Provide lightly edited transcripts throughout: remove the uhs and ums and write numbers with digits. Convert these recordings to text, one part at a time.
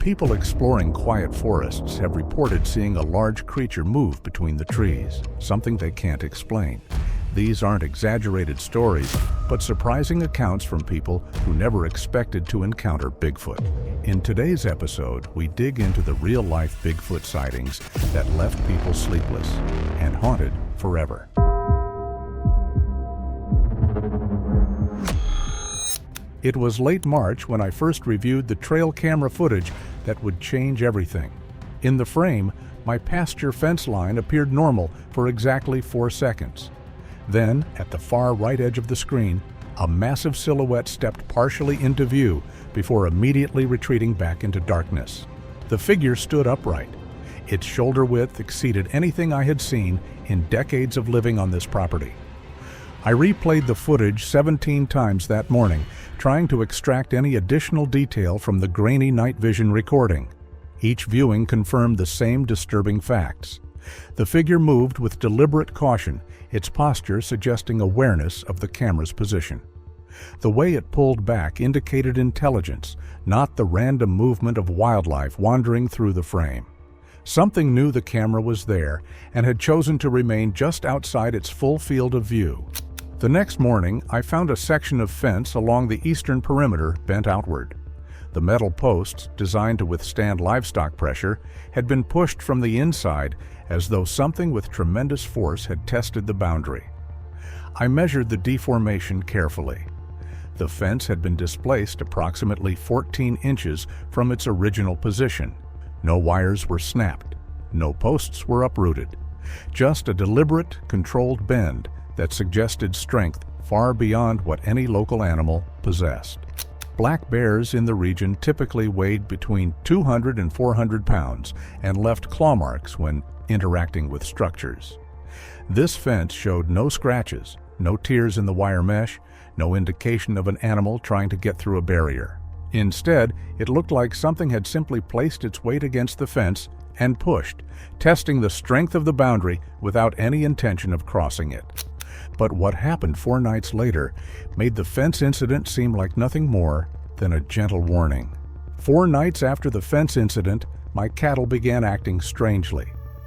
People exploring quiet forests have reported seeing a large creature move between the trees, something they can't explain. These aren't exaggerated stories, but surprising accounts from people who never expected to encounter Bigfoot. In today's episode, we dig into the real-life Bigfoot sightings that left people sleepless and haunted forever. It was late March when I first reviewed the trail camera footage that would change everything. In the frame, my pasture fence line appeared normal for exactly 4 seconds. Then, at the far right edge of the screen, a massive silhouette stepped partially into view before immediately retreating back into darkness. The figure stood upright. Its shoulder width exceeded anything I had seen in decades of living on this property. I replayed the footage 17 times that morning, trying to extract any additional detail from the grainy night vision recording. Each viewing confirmed the same disturbing facts. The figure moved with deliberate caution, its posture suggesting awareness of the camera's position. The way it pulled back indicated intelligence, not the random movement of wildlife wandering through the frame. Something knew the camera was there and had chosen to remain just outside its full field of view. The next morning, I found a section of fence along the eastern perimeter bent outward. The metal posts, designed to withstand livestock pressure, had been pushed from the inside as though something with tremendous force had tested the boundary. I measured the deformation carefully. The fence had been displaced approximately 14 inches from its original position. No wires were snapped. No posts were uprooted. Just a deliberate, controlled bend that suggested strength far beyond what any local animal possessed. Black bears in the region typically weighed between 200 and 400 pounds and left claw marks when interacting with structures. This fence showed no scratches, no tears in the wire mesh, no indication of an animal trying to get through a barrier. Instead, it looked like something had simply placed its weight against the fence and pushed, testing the strength of the boundary without any intention of crossing it. But what happened 4 nights later made the fence incident seem like nothing more than a gentle warning. 4 nights after the fence incident, my cattle began acting strangely.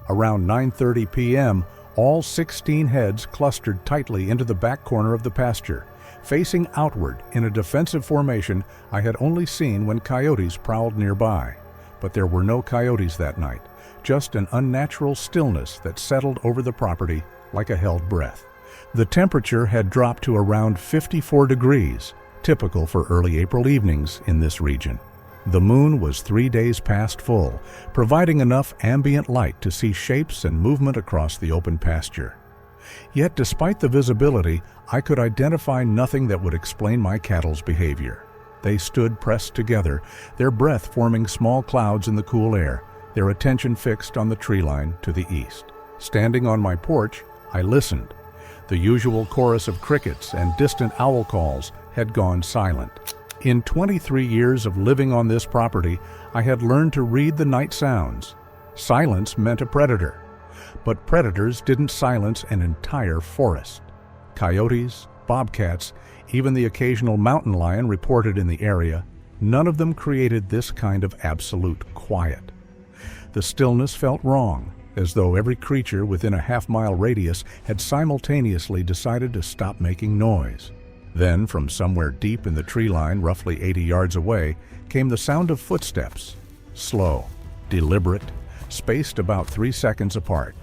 Around 9:30 p.m., all 16 heads clustered tightly into the back corner of the pasture, facing outward in a defensive formation I had only seen when coyotes prowled nearby. But there were no coyotes that night, just an unnatural stillness that settled over the property like a held breath. The temperature had dropped to around 54 degrees, typical for early April evenings in this region. The moon was 3 days past full, providing enough ambient light to see shapes and movement across the open pasture. Yet despite the visibility, I could identify nothing that would explain my cattle's behavior. They stood pressed together, their breath forming small clouds in the cool air, their attention fixed on the tree line to the east. Standing on my porch, I listened. The usual chorus of crickets and distant owl calls had gone silent. In 23 years of living on this property, I had learned to read the night sounds. Silence meant a predator. But predators didn't silence an entire forest. Coyotes, bobcats, even the occasional mountain lion reported in the area, none of them created this kind of absolute quiet. The stillness felt wrong, as though every creature within a half-mile radius had simultaneously decided to stop making noise. Then, from somewhere deep in the tree line, roughly 80 yards away, came the sound of footsteps. Slow, deliberate, spaced about 3 seconds apart.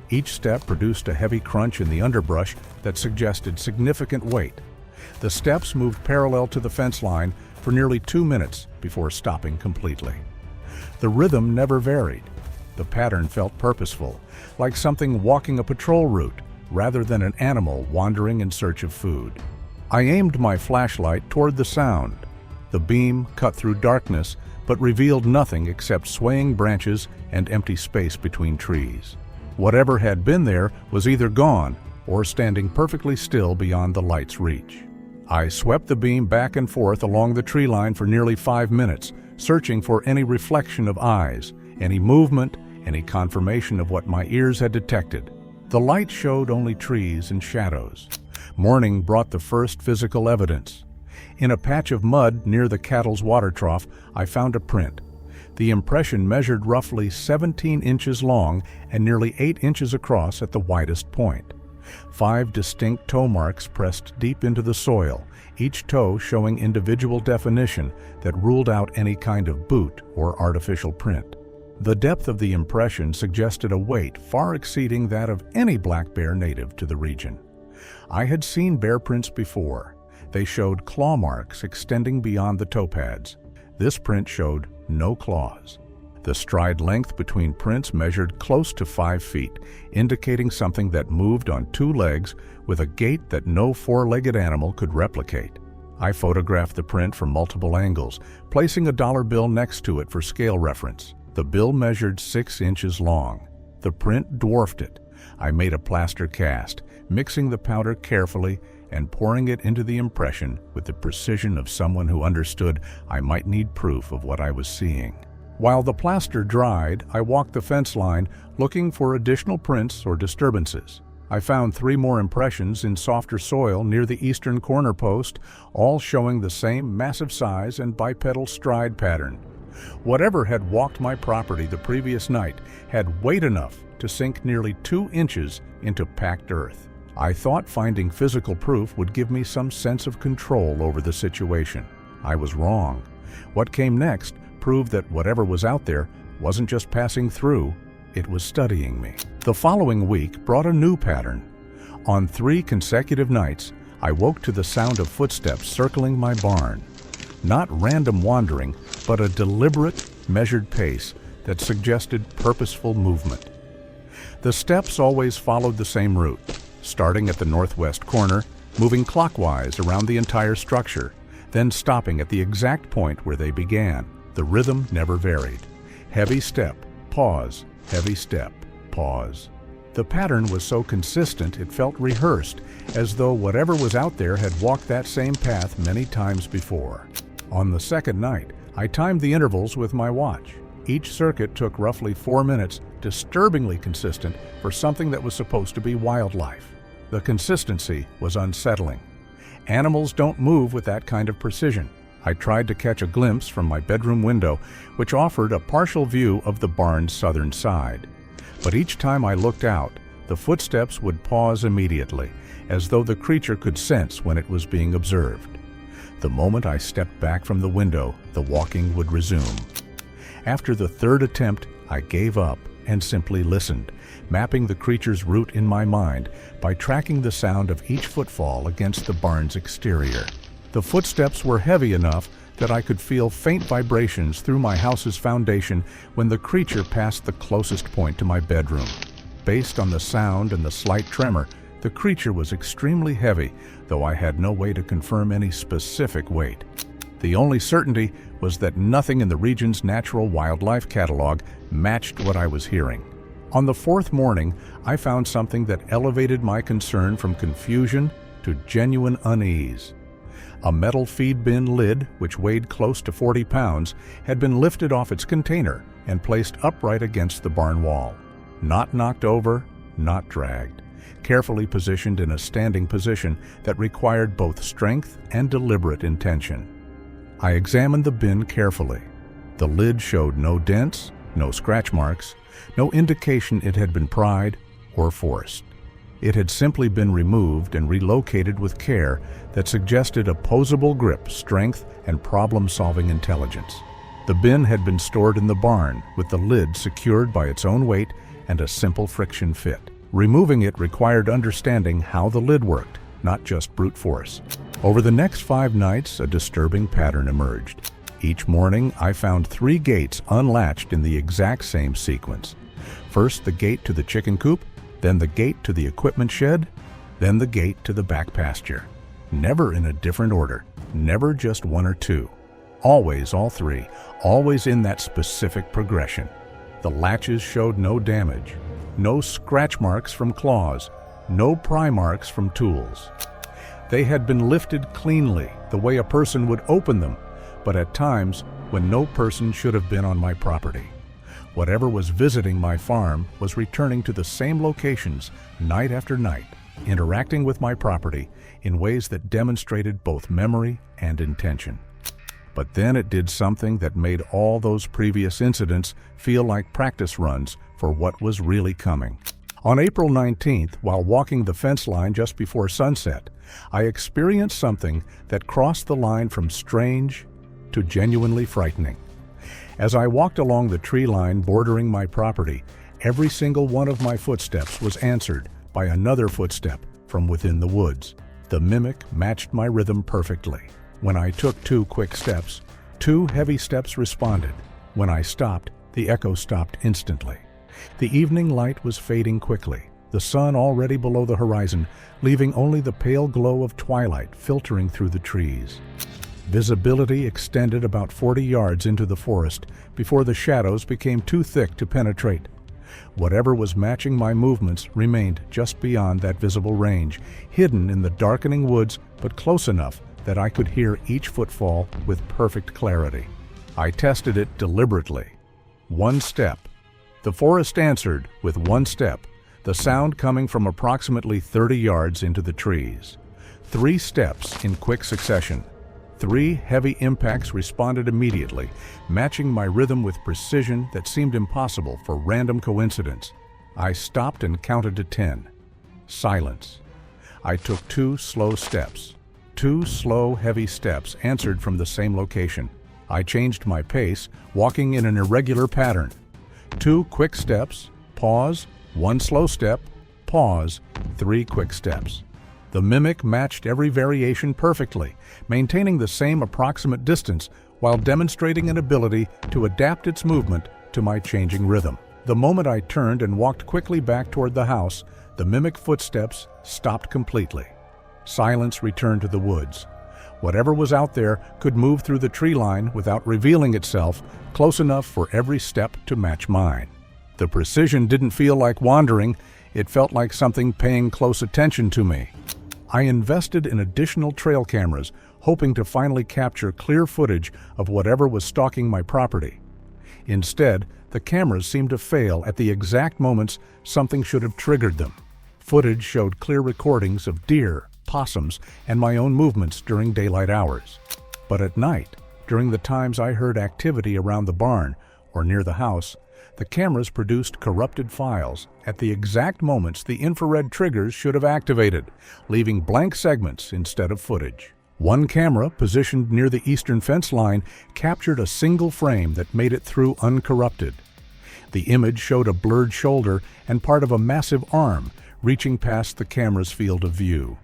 Each step produced a heavy crunch in the underbrush that suggested significant weight. The steps moved parallel to the fence line for nearly 2 minutes before stopping completely. The rhythm never varied. The pattern felt purposeful, like something walking a patrol route, rather than an animal wandering in search of food. I aimed my flashlight toward the sound. The beam cut through darkness, but revealed nothing except swaying branches and empty space between trees. Whatever had been there was either gone or standing perfectly still beyond the light's reach. I swept the beam back and forth along the tree line for nearly 5 minutes, searching for any reflection of eyes, any movement, any confirmation of what my ears had detected. The light showed only trees and shadows. Morning brought the first physical evidence. In a patch of mud near the cattle's water trough, I found a print. The impression measured roughly 17 inches long and nearly 8 inches across at the widest point. 5 distinct toe marks pressed deep into the soil, each toe showing individual definition that ruled out any kind of boot or artificial print. The depth of the impression suggested a weight far exceeding that of any black bear native to the region. I had seen bear prints before. They showed claw marks extending beyond the toe pads. This print showed no claws. The stride length between prints measured close to 5 feet, indicating something that moved on 2 legs with a gait that no 4-legged animal could replicate. I photographed the print from multiple angles, placing a dollar bill next to it for scale reference. The bill measured 6 inches long. The print dwarfed it. I made a plaster cast, mixing the powder carefully and pouring it into the impression with the precision of someone who understood I might need proof of what I was seeing. While the plaster dried, I walked the fence line looking for additional prints or disturbances. I found 3 more impressions in softer soil near the eastern corner post, all showing the same massive size and bipedal stride pattern. Whatever had walked my property the previous night had weight enough to sink nearly 2 inches into packed earth. I thought finding physical proof would give me some sense of control over the situation. I was wrong. What came next proved that whatever was out there wasn't just passing through, it was studying me. The following week brought a new pattern. On 3 consecutive nights, I woke to the sound of footsteps circling my barn. Not random wandering, but a deliberate, measured pace that suggested purposeful movement. The steps always followed the same route, starting at the northwest corner, moving clockwise around the entire structure, then stopping at the exact point where they began. The rhythm never varied. Heavy step, pause, heavy step, pause. The pattern was so consistent it felt rehearsed, as though whatever was out there had walked that same path many times before. On the second night, I timed the intervals with my watch. Each circuit took roughly 4 minutes, disturbingly consistent for something that was supposed to be wildlife. The consistency was unsettling. Animals don't move with that kind of precision. I tried to catch a glimpse from my bedroom window, which offered a partial view of the barn's southern side. But each time I looked out, the footsteps would pause immediately, as though the creature could sense when it was being observed. The moment I stepped back from the window, the walking would resume. After the 3rd attempt, I gave up and simply listened, mapping the creature's route in my mind by tracking the sound of each footfall against the barn's exterior. The footsteps were heavy enough that I could feel faint vibrations through my house's foundation when the creature passed the closest point to my bedroom. Based on the sound and the slight tremor, the creature was extremely heavy, though I had no way to confirm any specific weight. The only certainty was that nothing in the region's natural wildlife catalog matched what I was hearing. On the 4th morning, I found something that elevated my concern from confusion to genuine unease. A metal feed bin lid, which weighed close to 40 pounds, had been lifted off its container and placed upright against the barn wall. Not knocked over, not dragged. Carefully positioned in a standing position that required both strength and deliberate intention. I examined the bin carefully. The lid showed no dents, no scratch marks, no indication it had been pried or forced. It had simply been removed and relocated with care that suggested opposable grip, strength, and problem-solving intelligence. The bin had been stored in the barn, with the lid secured by its own weight and a simple friction fit. Removing it required understanding how the lid worked, not just brute force. Over the next 5 nights, a disturbing pattern emerged. Each morning, I found 3 gates unlatched in the exact same sequence. First, the gate to the chicken coop, then the gate to the equipment shed, then the gate to the back pasture. Never in a different order, never just 1 or 2. Always all 3, always in that specific progression. The latches showed no damage, no scratch marks from claws, no pry marks from tools. They had been lifted cleanly, the way a person would open them, but at times when no person should have been on my property. Whatever was visiting my farm was returning to the same locations night after night, interacting with my property in ways that demonstrated both memory and intention. But then it did something that made all those previous incidents feel like practice runs for what was really coming. On April 19th, while walking the fence line just before sunset, I experienced something that crossed the line from strange to genuinely frightening. As I walked along the tree line bordering my property, every single one of my footsteps was answered by another footstep from within the woods. The mimic matched my rhythm perfectly. When I took 2 quick steps, 2 heavy steps responded. When I stopped, the echo stopped instantly. The evening light was fading quickly, the sun already below the horizon, leaving only the pale glow of twilight filtering through the trees. Visibility extended about 40 yards into the forest before the shadows became too thick to penetrate. Whatever was matching my movements remained just beyond that visible range, hidden in the darkening woods, but close enough that I could hear each footfall with perfect clarity. I tested it deliberately. 1 step. The forest answered with 1 step, the sound coming from approximately 30 yards into the trees. 3 steps in quick succession. 3 heavy impacts responded immediately, matching my rhythm with precision that seemed impossible for random coincidence. I stopped and counted to 10. Silence. I took 2 slow steps. 2 slow, heavy steps answered from the same location. I changed my pace, walking in an irregular pattern. 2 quick steps, pause, 1 slow step, pause, 3 quick steps. The mimic matched every variation perfectly, maintaining the same approximate distance while demonstrating an ability to adapt its movement to my changing rhythm. The moment I turned and walked quickly back toward the house, the mimic footsteps stopped completely. Silence returned to the woods. Whatever was out there could move through the tree line without revealing itself, close enough for every step to match mine. The precision didn't feel like wandering, it felt like something paying close attention to me. I invested in additional trail cameras, hoping to finally capture clear footage of whatever was stalking my property. Instead, the cameras seemed to fail at the exact moments something should have triggered them. Footage showed clear recordings of deer, possums, and my own movements during daylight hours. But at night, during the times I heard activity around the barn or near the house, the cameras produced corrupted files at the exact moments the infrared triggers should have activated, leaving blank segments instead of footage. One camera, positioned near the eastern fence line, captured a single frame that made it through uncorrupted. The image showed a blurred shoulder and part of a massive arm reaching past the camera's field of view.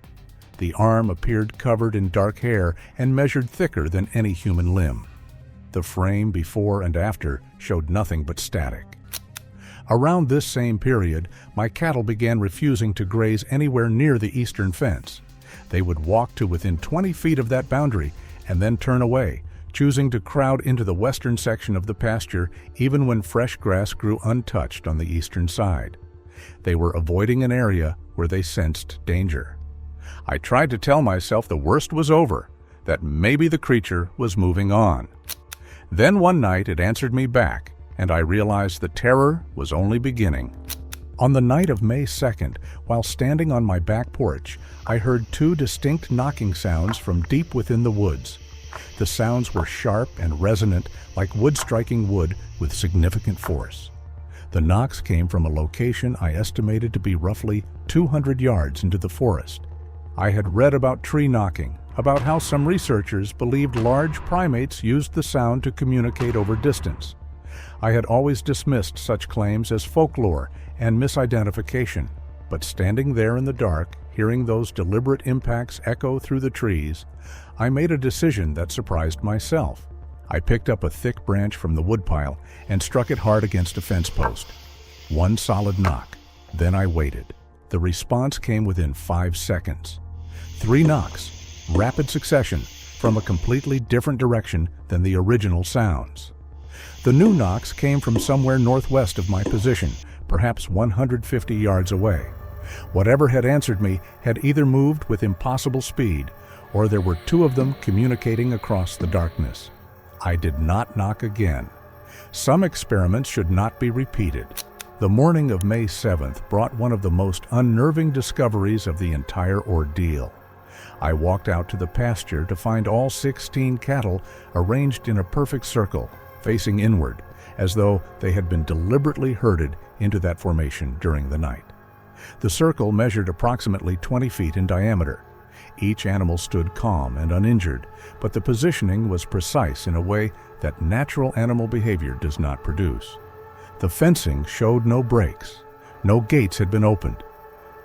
The arm appeared covered in dark hair and measured thicker than any human limb. The frame before and after showed nothing but static. Around this same period, my cattle began refusing to graze anywhere near the eastern fence. They would walk to within 20 feet of that boundary and then turn away, choosing to crowd into the western section of the pasture even when fresh grass grew untouched on the eastern side. They were avoiding an area where they sensed danger. I tried to tell myself the worst was over, that maybe the creature was moving on. Then one night it answered me back, and I realized the terror was only beginning. On the night of May 2nd, while standing on my back porch, I heard 2 distinct knocking sounds from deep within the woods. The sounds were sharp and resonant, like wood striking wood with significant force. The knocks came from a location I estimated to be roughly 200 yards into the forest. I had read about tree knocking, about how some researchers believed large primates used the sound to communicate over distance. I had always dismissed such claims as folklore and misidentification, but standing there in the dark, hearing those deliberate impacts echo through the trees, I made a decision that surprised myself. I picked up a thick branch from the woodpile and struck it hard against a fence post. 1 solid knock. Then I waited. The response came within 5 seconds. 3 knocks, rapid succession, from a completely different direction than the original sounds. The new knocks came from somewhere northwest of my position, perhaps 150 yards away. Whatever had answered me had either moved with impossible speed, or there were 2 of them communicating across the darkness. I did not knock again. Some experiments should not be repeated. The morning of May 7th brought one of the most unnerving discoveries of the entire ordeal. I walked out to the pasture to find all 16 cattle arranged in a perfect circle, facing inward, as though they had been deliberately herded into that formation during the night. The circle measured approximately 20 feet in diameter. Each animal stood calm and uninjured, but the positioning was precise in a way that natural animal behavior does not produce. The fencing showed no breaks. No gates had been opened.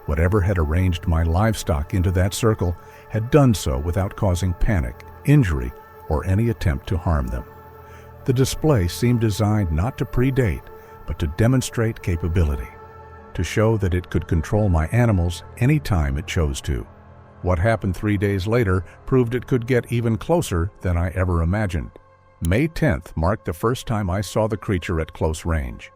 Whatever had arranged my livestock into that circle had done so without causing panic, injury, or any attempt to harm them. The display seemed designed not to predate, but to demonstrate capability, to show that it could control my animals any time it chose to. What happened 3 days later proved it could get even closer than I ever imagined. May 10th marked the first time I saw the creature at close range.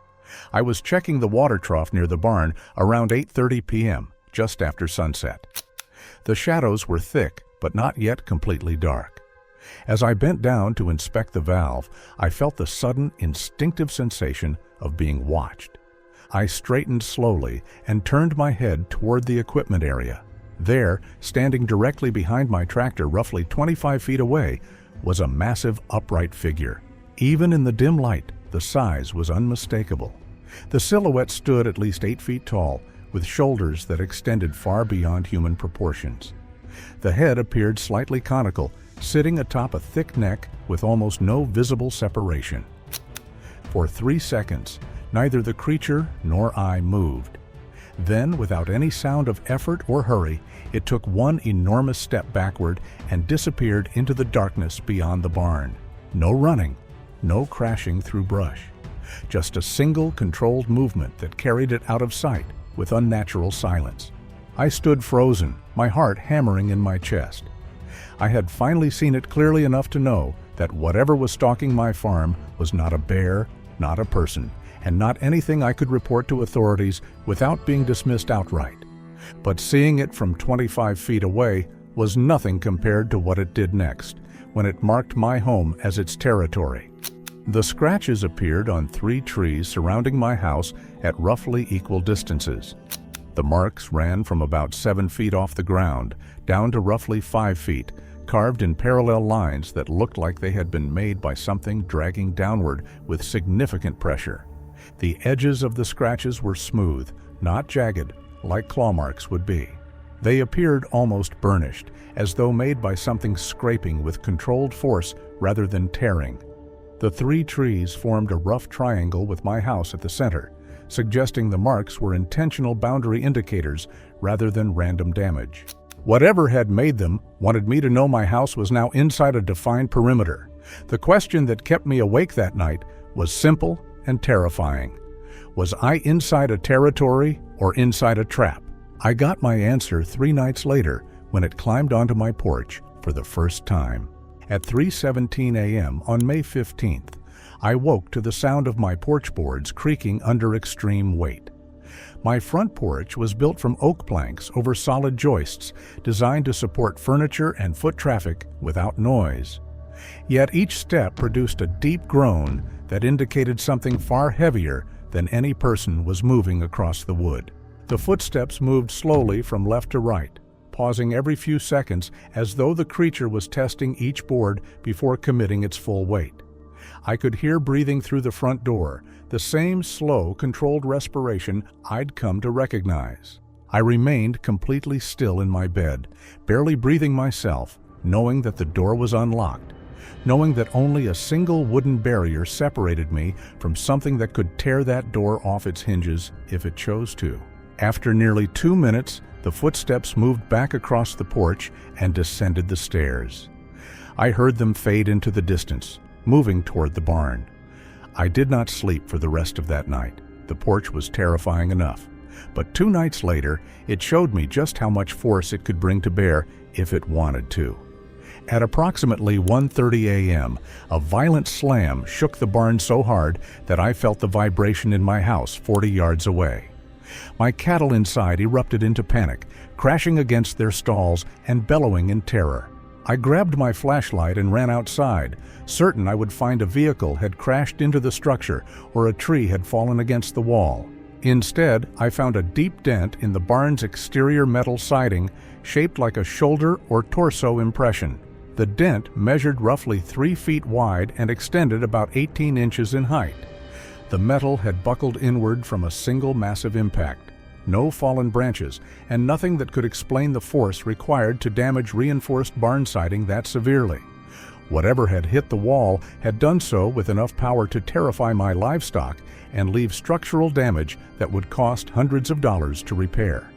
I was checking the water trough near the barn around 8:30 p.m., just after sunset. The shadows were thick, but not yet completely dark. As I bent down to inspect the valve, I felt the sudden, instinctive sensation of being watched. I straightened slowly and turned my head toward the equipment area. There, standing directly behind my tractor roughly 25 feet away, was a massive upright figure. Even in the dim light, the size was unmistakable. The silhouette stood at least 8 feet tall, with shoulders that extended far beyond human proportions. The head appeared slightly conical, sitting atop a thick neck with almost no visible separation. For 3 seconds, neither the creature nor I moved. Then, without any sound of effort or hurry, it took one enormous step backward and disappeared into the darkness beyond the barn. No running, no crashing through brush. Just a single controlled movement that carried it out of sight with unnatural silence. I stood frozen, my heart hammering in my chest. I had finally seen it clearly enough to know that whatever was stalking my farm was not a bear, not a person, and not anything I could report to authorities without being dismissed outright. But seeing it from 25 feet away was nothing compared to what it did next, when it marked my home as its territory. The scratches appeared on 3 trees surrounding my house at roughly equal distances. The marks ran from about 7 feet off the ground down to roughly 5 feet, carved in parallel lines that looked like they had been made by something dragging downward with significant pressure. The edges of the scratches were smooth, not jagged, like claw marks would be. They appeared almost burnished, as though made by something scraping with controlled force rather than tearing. The 3 trees formed a rough triangle with my house at the center, suggesting the marks were intentional boundary indicators rather than random damage. Whatever had made them wanted me to know my house was now inside a defined perimeter. The question that kept me awake that night was simple and terrifying. Was I inside a territory or inside a trap? I got my answer 3 nights later when it climbed onto my porch for the first time. At 3:17 a.m. on May 15th, I woke to the sound of my porch boards creaking under extreme weight. My front porch was built from oak planks over solid joists, designed to support furniture and foot traffic without noise. Yet each step produced a deep groan that indicated something far heavier than any person was moving across the wood. The footsteps moved slowly from left to right, pausing every few seconds as though the creature was testing each board before committing its full weight. I could hear breathing through the front door, the same slow, controlled respiration I'd come to recognize. I remained completely still in my bed, barely breathing myself, knowing that the door was unlocked, knowing that only a single wooden barrier separated me from something that could tear that door off its hinges if it chose to. After nearly 2 minutes, the footsteps moved back across the porch and descended the stairs. I heard them fade into the distance, moving toward the barn. I did not sleep for the rest of that night. The porch was terrifying enough. But 2 nights later, it showed me just how much force it could bring to bear if it wanted to. At approximately 1:30 a.m., a violent slam shook the barn so hard that I felt the vibration in my house 40 yards away. My cattle inside erupted into panic, crashing against their stalls and bellowing in terror. I grabbed my flashlight and ran outside, certain I would find a vehicle had crashed into the structure or a tree had fallen against the wall. Instead, I found a deep dent in the barn's exterior metal siding, shaped like a shoulder or torso impression. The dent measured roughly 3 feet wide and extended about 18 inches in height. The metal had buckled inward from a single massive impact. No fallen branches, and nothing that could explain the force required to damage reinforced barn siding that severely. Whatever had hit the wall had done so with enough power to terrify my livestock and leave structural damage that would cost hundreds of dollars to repair.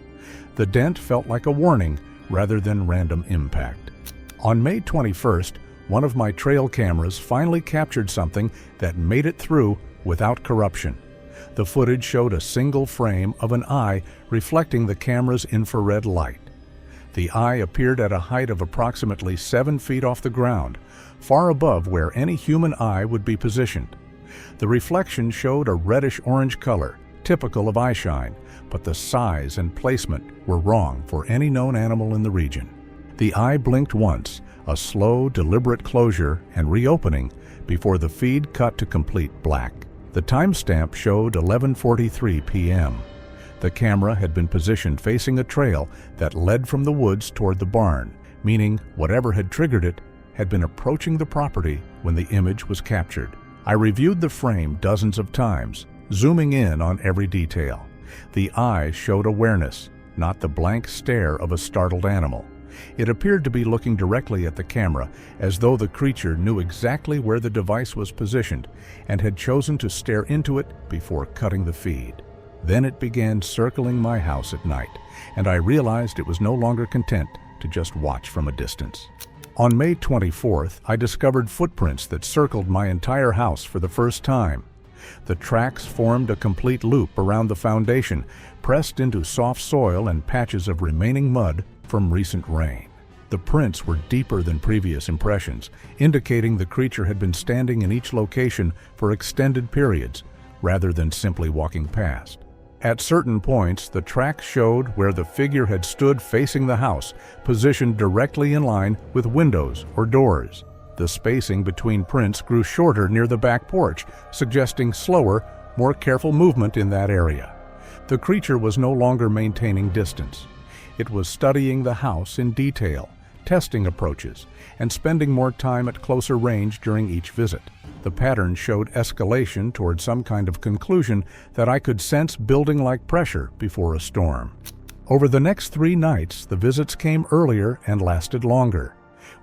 The dent felt like a warning rather than random impact. On May 21st, one of my trail cameras finally captured something that made it through without corruption. The footage showed a single frame of an eye reflecting the camera's infrared light. The eye appeared at a height of approximately 7 feet off the ground, far above where any human eye would be positioned. The reflection showed a reddish-orange color, typical of eyeshine, but the size and placement were wrong for any known animal in the region. The eye blinked once, a slow, deliberate closure and reopening before the feed cut to complete black. The timestamp showed 11:43 p.m. The camera had been positioned facing a trail that led from the woods toward the barn, meaning whatever had triggered it had been approaching the property when the image was captured. I reviewed the frame dozens of times, zooming in on every detail. The eye showed awareness, not the blank stare of a startled animal. It appeared to be looking directly at the camera, as though the creature knew exactly where the device was positioned and had chosen to stare into it before cutting the feed. Then it began circling my house at night, and I realized it was no longer content to just watch from a distance. On May 24th, I discovered footprints that circled my entire house for the first time. The tracks formed a complete loop around the foundation, pressed into soft soil and patches of remaining mud from recent rain. The prints were deeper than previous impressions, indicating the creature had been standing in each location for extended periods, rather than simply walking past. At certain points, the tracks showed where the figure had stood facing the house, positioned directly in line with windows or doors. The spacing between prints grew shorter near the back porch, suggesting slower, more careful movement in that area. The creature was no longer maintaining distance. It was studying the house in detail, testing approaches, and spending more time at closer range during each visit. The pattern showed escalation toward some kind of conclusion that I could sense building like pressure before a storm. Over the next 3 nights, the visits came earlier and lasted longer.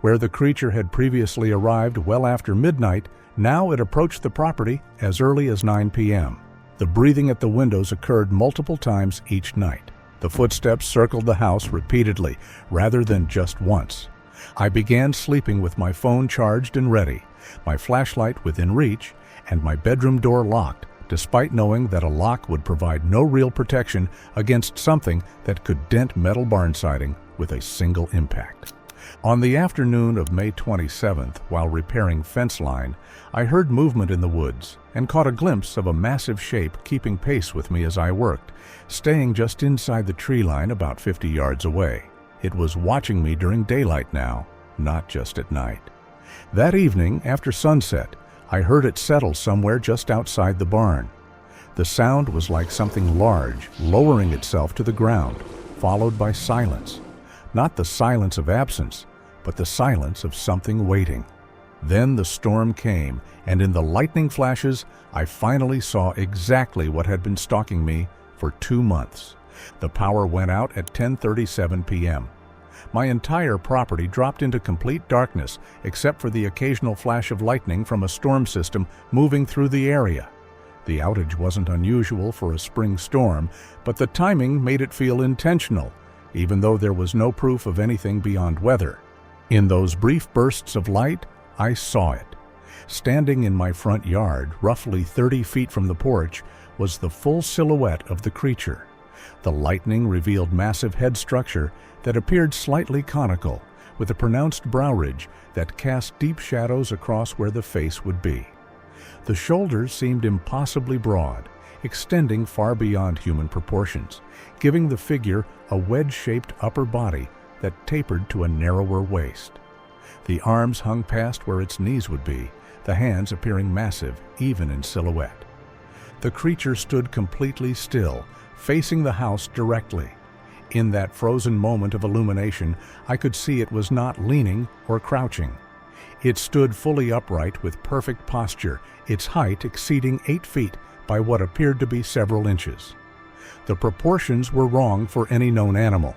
Where the creature had previously arrived well after midnight, now it approached the property as early as 9 p.m. The breathing at the windows occurred multiple times each night. The footsteps circled the house repeatedly, rather than just once. I began sleeping with my phone charged and ready, my flashlight within reach, and my bedroom door locked, despite knowing that a lock would provide no real protection against something that could dent metal barn siding with a single impact. On the afternoon of May 27th, while repairing fence line, I heard movement in the woods and caught a glimpse of a massive shape keeping pace with me as I worked, staying just inside the tree line about 50 yards away. It was watching me during daylight now, not just at night. That evening, after sunset, I heard it settle somewhere just outside the barn. The sound was like something large lowering itself to the ground, followed by silence. Not the silence of absence, but the silence of something waiting. Then the storm came, and in the lightning flashes, I finally saw exactly what had been stalking me for 2 months. The power went out at 10:37 p.m. My entire property dropped into complete darkness, except for the occasional flash of lightning from a storm system moving through the area. The outage wasn't unusual for a spring storm, but the timing made it feel intentional, even though there was no proof of anything beyond weather. In those brief bursts of light, I saw it. Standing in my front yard, roughly 30 feet from the porch, was the full silhouette of the creature. The lightning revealed massive head structure that appeared slightly conical, with a pronounced brow ridge that cast deep shadows across where the face would be. The shoulders seemed impossibly broad, extending far beyond human proportions, giving the figure a wedge-shaped upper body that tapered to a narrower waist. The arms hung past where its knees would be, the hands appearing massive even in silhouette. The creature stood completely still, facing the house directly. In that frozen moment of illumination, I could see it was not leaning or crouching. It stood fully upright with perfect posture, its height exceeding 8 feet by what appeared to be several inches. The proportions were wrong for any known animal.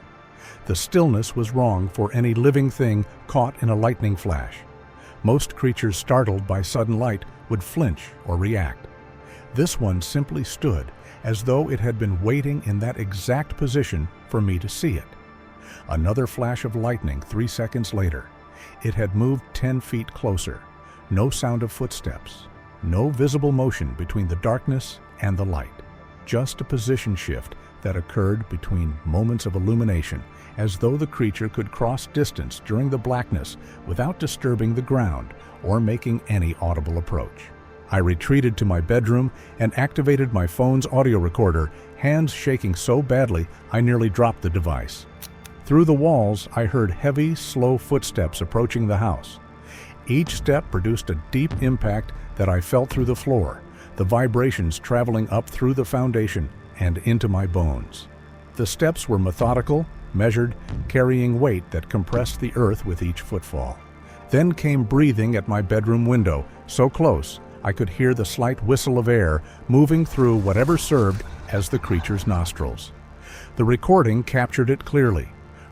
The stillness was wrong for any living thing caught in a lightning flash. Most creatures startled by sudden light would flinch or react. This one simply stood, as though it had been waiting in that exact position for me to see it. Another flash of lightning 3 seconds later. It had moved 10 feet closer. No sound of footsteps. No visible motion between the darkness and the light. Just a position shift that occurred between moments of illumination, as though the creature could cross distance during the blackness without disturbing the ground or making any audible approach. I retreated to my bedroom and activated my phone's audio recorder, hands shaking so badly I nearly dropped the device. Through the walls, I heard heavy, slow footsteps approaching the house. Each step produced a deep impact that I felt through the floor, the vibrations traveling up through the foundation and into my bones. The steps were methodical, measured, carrying weight that compressed the earth with each footfall. Then came breathing at my bedroom window, so close I could hear the slight whistle of air moving through whatever served as the creature's nostrils. The recording captured it clearly.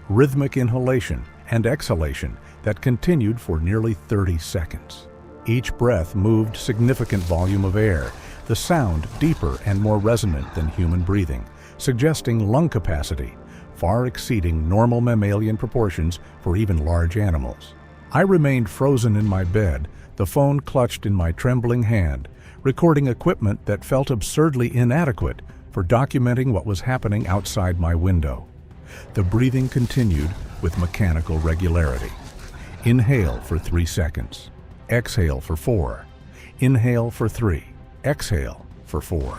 Rhythmic inhalation and exhalation that continued for nearly 30 seconds. Each breath moved significant volume of air, the sound deeper and more resonant than human breathing, suggesting lung capacity, far exceeding normal mammalian proportions for even large animals. I remained frozen in my bed, the phone clutched in my trembling hand, recording equipment that felt absurdly inadequate for documenting what was happening outside my window. The breathing continued with mechanical regularity. Inhale for 3 seconds. Exhale for 4. Inhale for 3. Exhale for 4.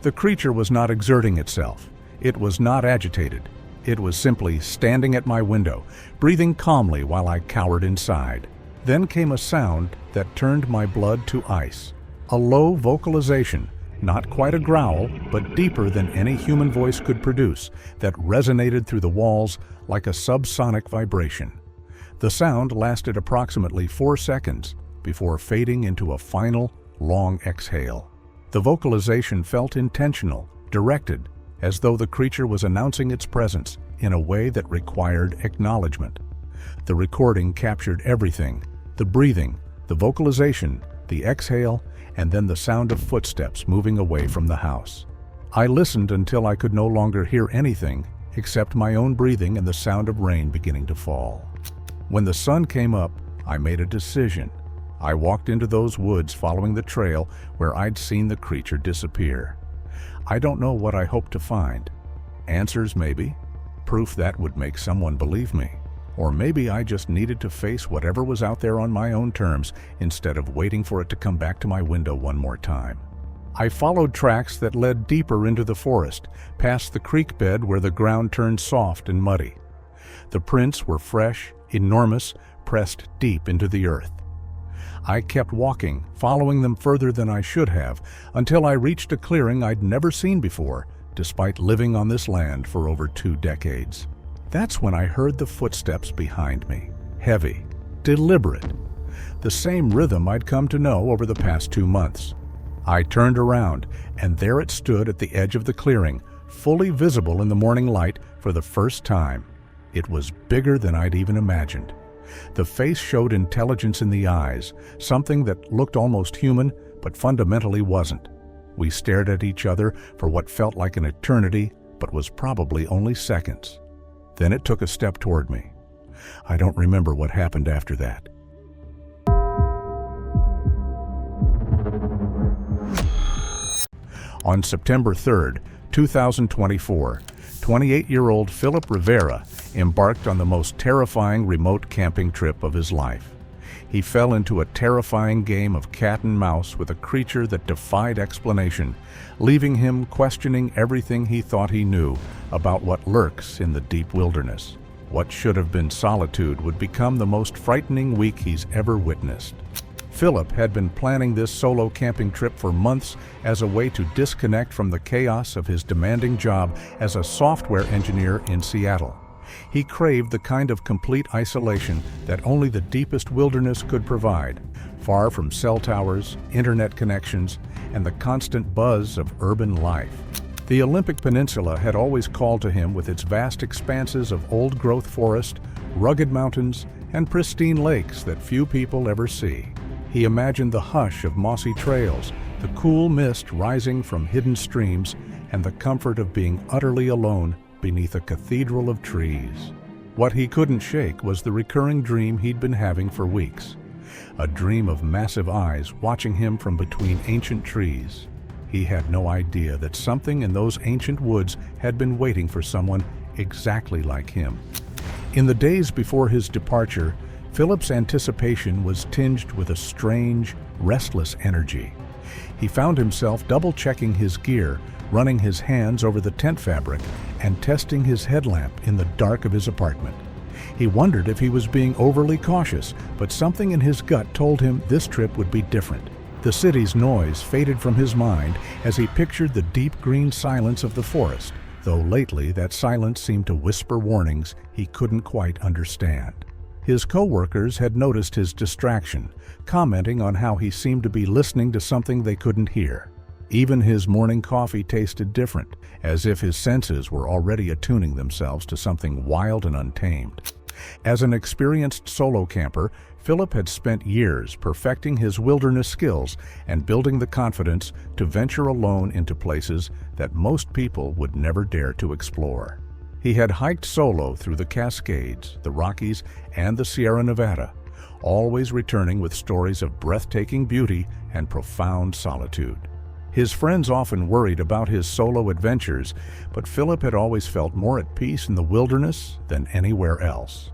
The creature was not exerting itself. It was not agitated. It was simply standing at my window, breathing calmly while I cowered inside. Then came a sound that turned my blood to ice. A low vocalization, not quite a growl, but deeper than any human voice could produce, that resonated through the walls like a subsonic vibration. The sound lasted approximately 4 seconds before fading into a final, long exhale. The vocalization felt intentional, directed, as though the creature was announcing its presence in a way that required acknowledgement. The recording captured everything: the breathing, the vocalization, the exhale, and then the sound of footsteps moving away from the house. I listened until I could no longer hear anything except my own breathing and the sound of rain beginning to fall. When the sun came up, I made a decision. I walked into those woods following the trail where I'd seen the creature disappear. I don't know what I hoped to find. Answers, maybe. Proof that would make someone believe me. Or maybe I just needed to face whatever was out there on my own terms instead of waiting for it to come back to my window one more time. I followed tracks that led deeper into the forest, past the creek bed where the ground turned soft and muddy. The prints were fresh, enormous, pressed deep into the earth. I kept walking, following them further than I should have, until I reached a clearing I'd never seen before, despite living on this land for over 2 decades. That's when I heard the footsteps behind me, heavy, deliberate, the same rhythm I'd come to know over the past 2 months. I turned around, and there it stood at the edge of the clearing, fully visible in the morning light for the first time. It was bigger than I'd even imagined. The face showed intelligence in the eyes, something that looked almost human, but fundamentally wasn't. We stared at each other for what felt like an eternity, but was probably only seconds. Then it took a step toward me. I don't remember what happened after that. On September 3rd, 2024, 28-year-old Philip Rivera embarked on the most terrifying remote camping trip of his life. He fell into a terrifying game of cat and mouse with a creature that defied explanation, leaving him questioning everything he thought he knew about what lurks in the deep wilderness. What should have been solitude would become the most frightening week he's ever witnessed. Philip had been planning this solo camping trip for months as a way to disconnect from the chaos of his demanding job as a software engineer in Seattle. He craved the kind of complete isolation that only the deepest wilderness could provide, far from cell towers, internet connections, and the constant buzz of urban life. The Olympic Peninsula had always called to him with its vast expanses of old-growth forest, rugged mountains, and pristine lakes that few people ever see. He imagined the hush of mossy trails, the cool mist rising from hidden streams, and the comfort of being utterly alone beneath a cathedral of trees. What he couldn't shake was the recurring dream he'd been having for weeks. A dream of massive eyes watching him from between ancient trees. He had no idea that something in those ancient woods had been waiting for someone exactly like him. In the days before his departure, Philip's anticipation was tinged with a strange, restless energy. He found himself double-checking his gear, running his hands over the tent fabric, and testing his headlamp in the dark of his apartment. He wondered if he was being overly cautious, but something in his gut told him this trip would be different. The city's noise faded from his mind as he pictured the deep green silence of the forest, though lately that silence seemed to whisper warnings he couldn't quite understand. His co-workers had noticed his distraction, commenting on how he seemed to be listening to something they couldn't hear. Even his morning coffee tasted different, as if his senses were already attuning themselves to something wild and untamed. As an experienced solo camper, Philip had spent years perfecting his wilderness skills and building the confidence to venture alone into places that most people would never dare to explore. He had hiked solo through the Cascades, the Rockies, and the Sierra Nevada, always returning with stories of breathtaking beauty and profound solitude. His friends often worried about his solo adventures, but Philip had always felt more at peace in the wilderness than anywhere else.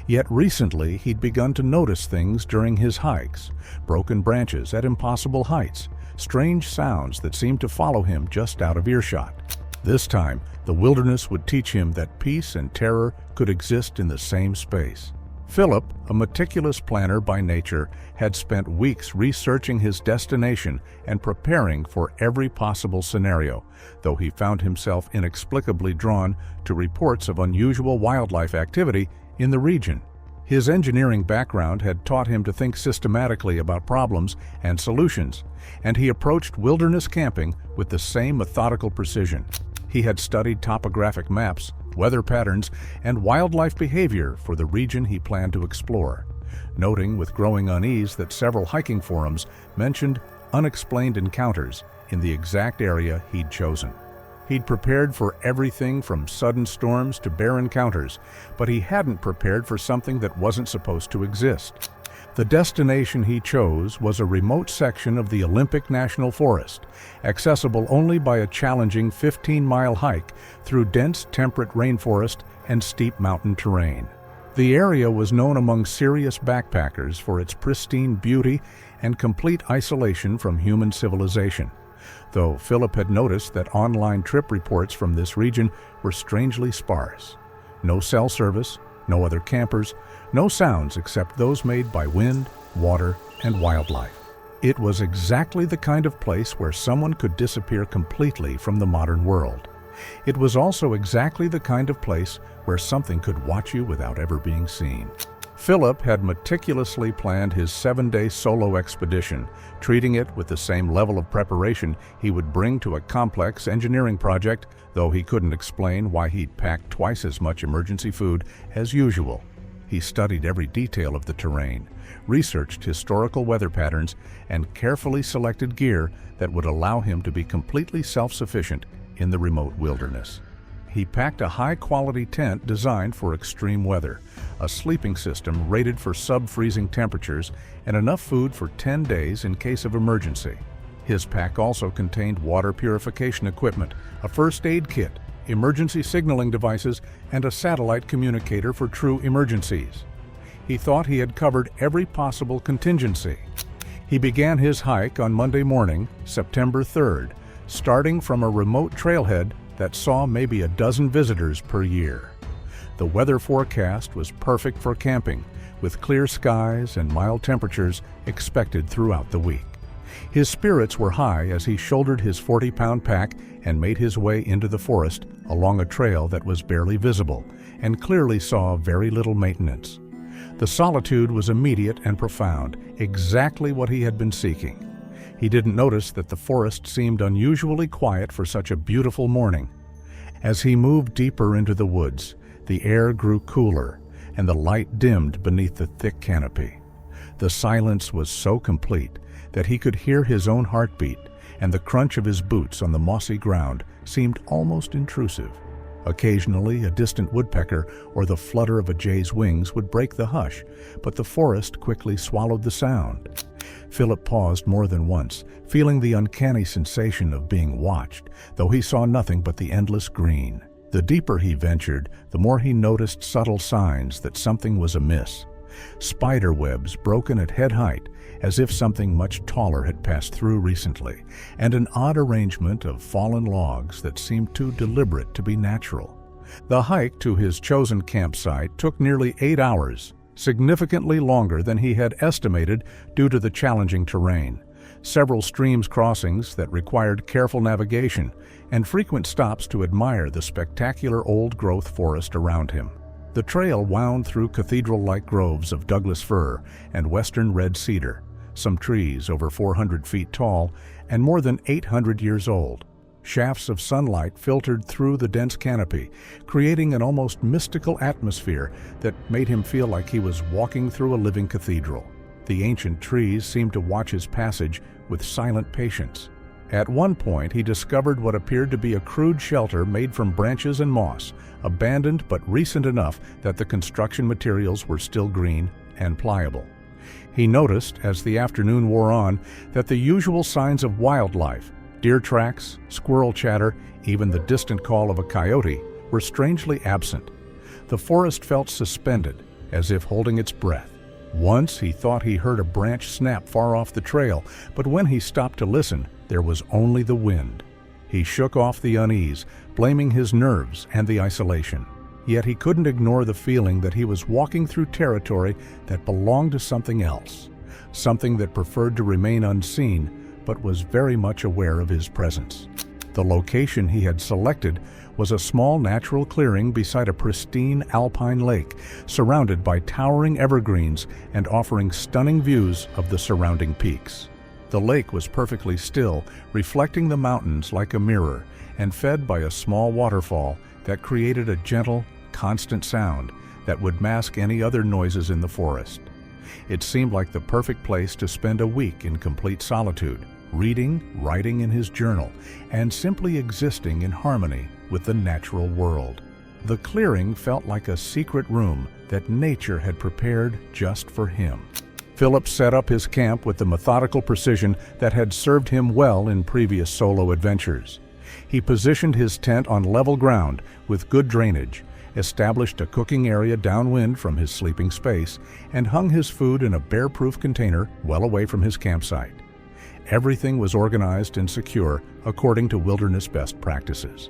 Yet recently he'd begun to notice things during his hikes, broken branches at impossible heights, strange sounds that seemed to follow him just out of earshot. This time, the wilderness would teach him that peace and terror could exist in the same space. Philip, a meticulous planner by nature, had spent weeks researching his destination and preparing for every possible scenario, though he found himself inexplicably drawn to reports of unusual wildlife activity in the region. His engineering background had taught him to think systematically about problems and solutions, and he approached wilderness camping with the same methodical precision. He had studied topographic maps, weather patterns, and wildlife behavior for the region he planned to explore, noting with growing unease that several hiking forums mentioned unexplained encounters in the exact area he'd chosen. He'd prepared for everything from sudden storms to bear encounters, but he hadn't prepared for something that wasn't supposed to exist. The destination he chose was a remote section of the Olympic National Forest, accessible only by a challenging 15-mile hike through dense temperate rainforest and steep mountain terrain. The area was known among serious backpackers for its pristine beauty and complete isolation from human civilization, though Philip had noticed that online trip reports from this region were strangely sparse. No cell service, no other campers, no sounds except those made by wind, water, and wildlife. It was exactly the kind of place where someone could disappear completely from the modern world. It was also exactly the kind of place where something could watch you without ever being seen. Philip had meticulously planned his 7-day solo expedition, treating it with the same level of preparation he would bring to a complex engineering project, though he couldn't explain why he'd packed twice as much emergency food as usual. He studied every detail of the terrain, researched historical weather patterns, and carefully selected gear that would allow him to be completely self-sufficient in the remote wilderness. He packed a high-quality tent designed for extreme weather, a sleeping system rated for sub-freezing temperatures, and enough food for 10 days in case of emergency. His pack also contained water purification equipment, a first aid kit, emergency signaling devices, and a satellite communicator for true emergencies. He thought he had covered every possible contingency. He began his hike on Monday morning, September 3rd, starting from a remote trailhead that saw maybe a dozen visitors per year. The weather forecast was perfect for camping, with clear skies and mild temperatures expected throughout the week. His spirits were high as he shouldered his 40-pound pack and made his way into the forest along a trail that was barely visible and clearly saw very little maintenance. The solitude was immediate and profound, exactly what he had been seeking. He didn't notice that the forest seemed unusually quiet for such a beautiful morning. As he moved deeper into the woods, the air grew cooler and the light dimmed beneath the thick canopy. The silence was so complete that he could hear his own heartbeat, and the crunch of his boots on the mossy ground seemed almost intrusive. Occasionally, a distant woodpecker or the flutter of a jay's wings would break the hush, but the forest quickly swallowed the sound. Philip paused more than once, feeling the uncanny sensation of being watched, though he saw nothing but the endless green. The deeper he ventured, the more he noticed subtle signs that something was amiss. Spider webs broken at head height, as if something much taller had passed through recently, and an odd arrangement of fallen logs that seemed too deliberate to be natural. The hike to his chosen campsite took nearly 8 hours, significantly longer than he had estimated due to the challenging terrain, several streams crossings that required careful navigation, and frequent stops to admire the spectacular old-growth forest around him. The trail wound through cathedral-like groves of Douglas fir and western red cedar, some trees over 400 feet tall and more than 800 years old. Shafts of sunlight filtered through the dense canopy, creating an almost mystical atmosphere that made him feel like he was walking through a living cathedral. The ancient trees seemed to watch his passage with silent patience. At one point, he discovered what appeared to be a crude shelter made from branches and moss, abandoned but recent enough that the construction materials were still green and pliable. He noticed, as the afternoon wore on, that the usual signs of wildlife, deer tracks, squirrel chatter, even the distant call of a coyote, were strangely absent. The forest felt suspended, as if holding its breath. Once he thought he heard a branch snap far off the trail, but when he stopped to listen, there was only the wind. He shook off the unease, blaming his nerves and the isolation. Yet he couldn't ignore the feeling that he was walking through territory that belonged to something else, something that preferred to remain unseen but was very much aware of his presence. The location he had selected was a small natural clearing beside a pristine alpine lake, surrounded by towering evergreens and offering stunning views of the surrounding peaks. The lake was perfectly still, reflecting the mountains like a mirror, and fed by a small waterfall that created a gentle, constant sound that would mask any other noises in the forest. It seemed like the perfect place to spend a week in complete solitude, reading, writing in his journal, and simply existing in harmony with the natural world. The clearing felt like a secret room that nature had prepared just for him. Philip set up his camp with the methodical precision that had served him well in previous solo adventures. He positioned his tent on level ground with good drainage, established a cooking area downwind from his sleeping space, and hung his food in a bear-proof container well away from his campsite. Everything was organized and secure according to wilderness best practices.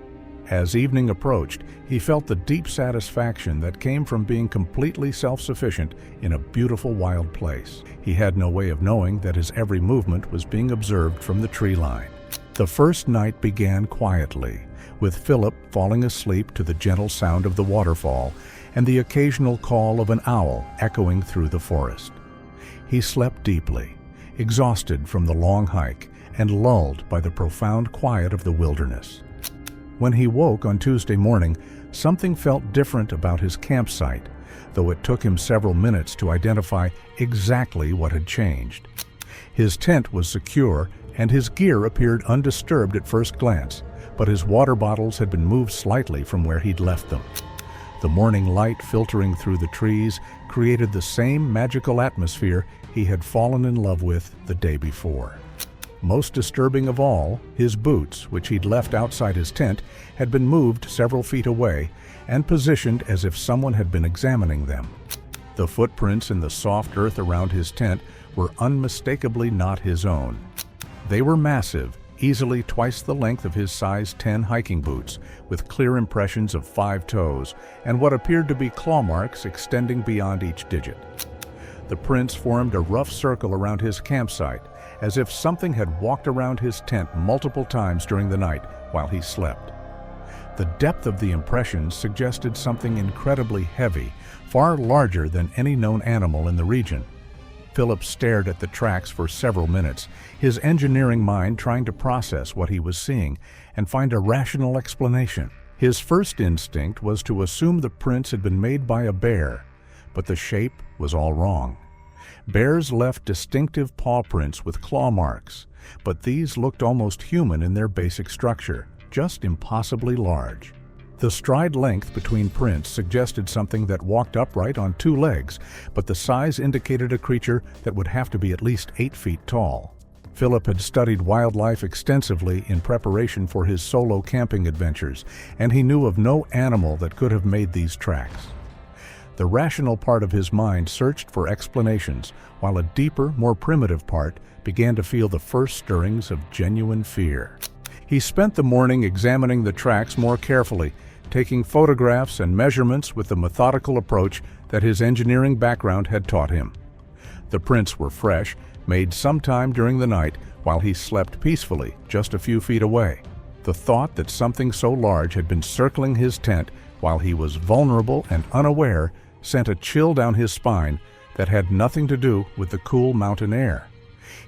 As evening approached, he felt the deep satisfaction that came from being completely self-sufficient in a beautiful wild place. He had no way of knowing that his every movement was being observed from the tree line. The first night began quietly, with Philip falling asleep to the gentle sound of the waterfall and the occasional call of an owl echoing through the forest. He slept deeply, exhausted from the long hike and lulled by the profound quiet of the wilderness. When he woke on Tuesday morning, something felt different about his campsite, though it took him several minutes to identify exactly what had changed. His tent was secure and his gear appeared undisturbed at first glance, but his water bottles had been moved slightly from where he'd left them. The morning light filtering through the trees created the same magical atmosphere he had fallen in love with the day before. Most disturbing of all, his boots, which he'd left outside his tent, had been moved several feet away and positioned as if someone had been examining them. The footprints in the soft earth around his tent were unmistakably not his own. They were massive, easily twice the length of his size 10 hiking boots, with clear impressions of 5 toes and what appeared to be claw marks extending beyond each digit. The prints formed a rough circle around his campsite, as if something had walked around his tent multiple times during the night while he slept. The depth of the impressions suggested something incredibly heavy, far larger than any known animal in the region. Philip stared at the tracks for several minutes, his engineering mind trying to process what he was seeing and find a rational explanation. His first instinct was to assume the prints had been made by a bear, but the shape was all wrong. Bears left distinctive paw prints with claw marks, but these looked almost human in their basic structure, just impossibly large. The stride length between prints suggested something that walked upright on two legs, but the size indicated a creature that would have to be at least 8 feet tall. Philip had studied wildlife extensively in preparation for his solo camping adventures, and he knew of no animal that could have made these tracks. The rational part of his mind searched for explanations, while a deeper, more primitive part began to feel the first stirrings of genuine fear. He spent the morning examining the tracks more carefully, taking photographs and measurements with the methodical approach that his engineering background had taught him. The prints were fresh, made sometime during the night while he slept peacefully just a few feet away. The thought that something so large had been circling his tent while he was vulnerable and unaware sent a chill down his spine that had nothing to do with the cool mountain air.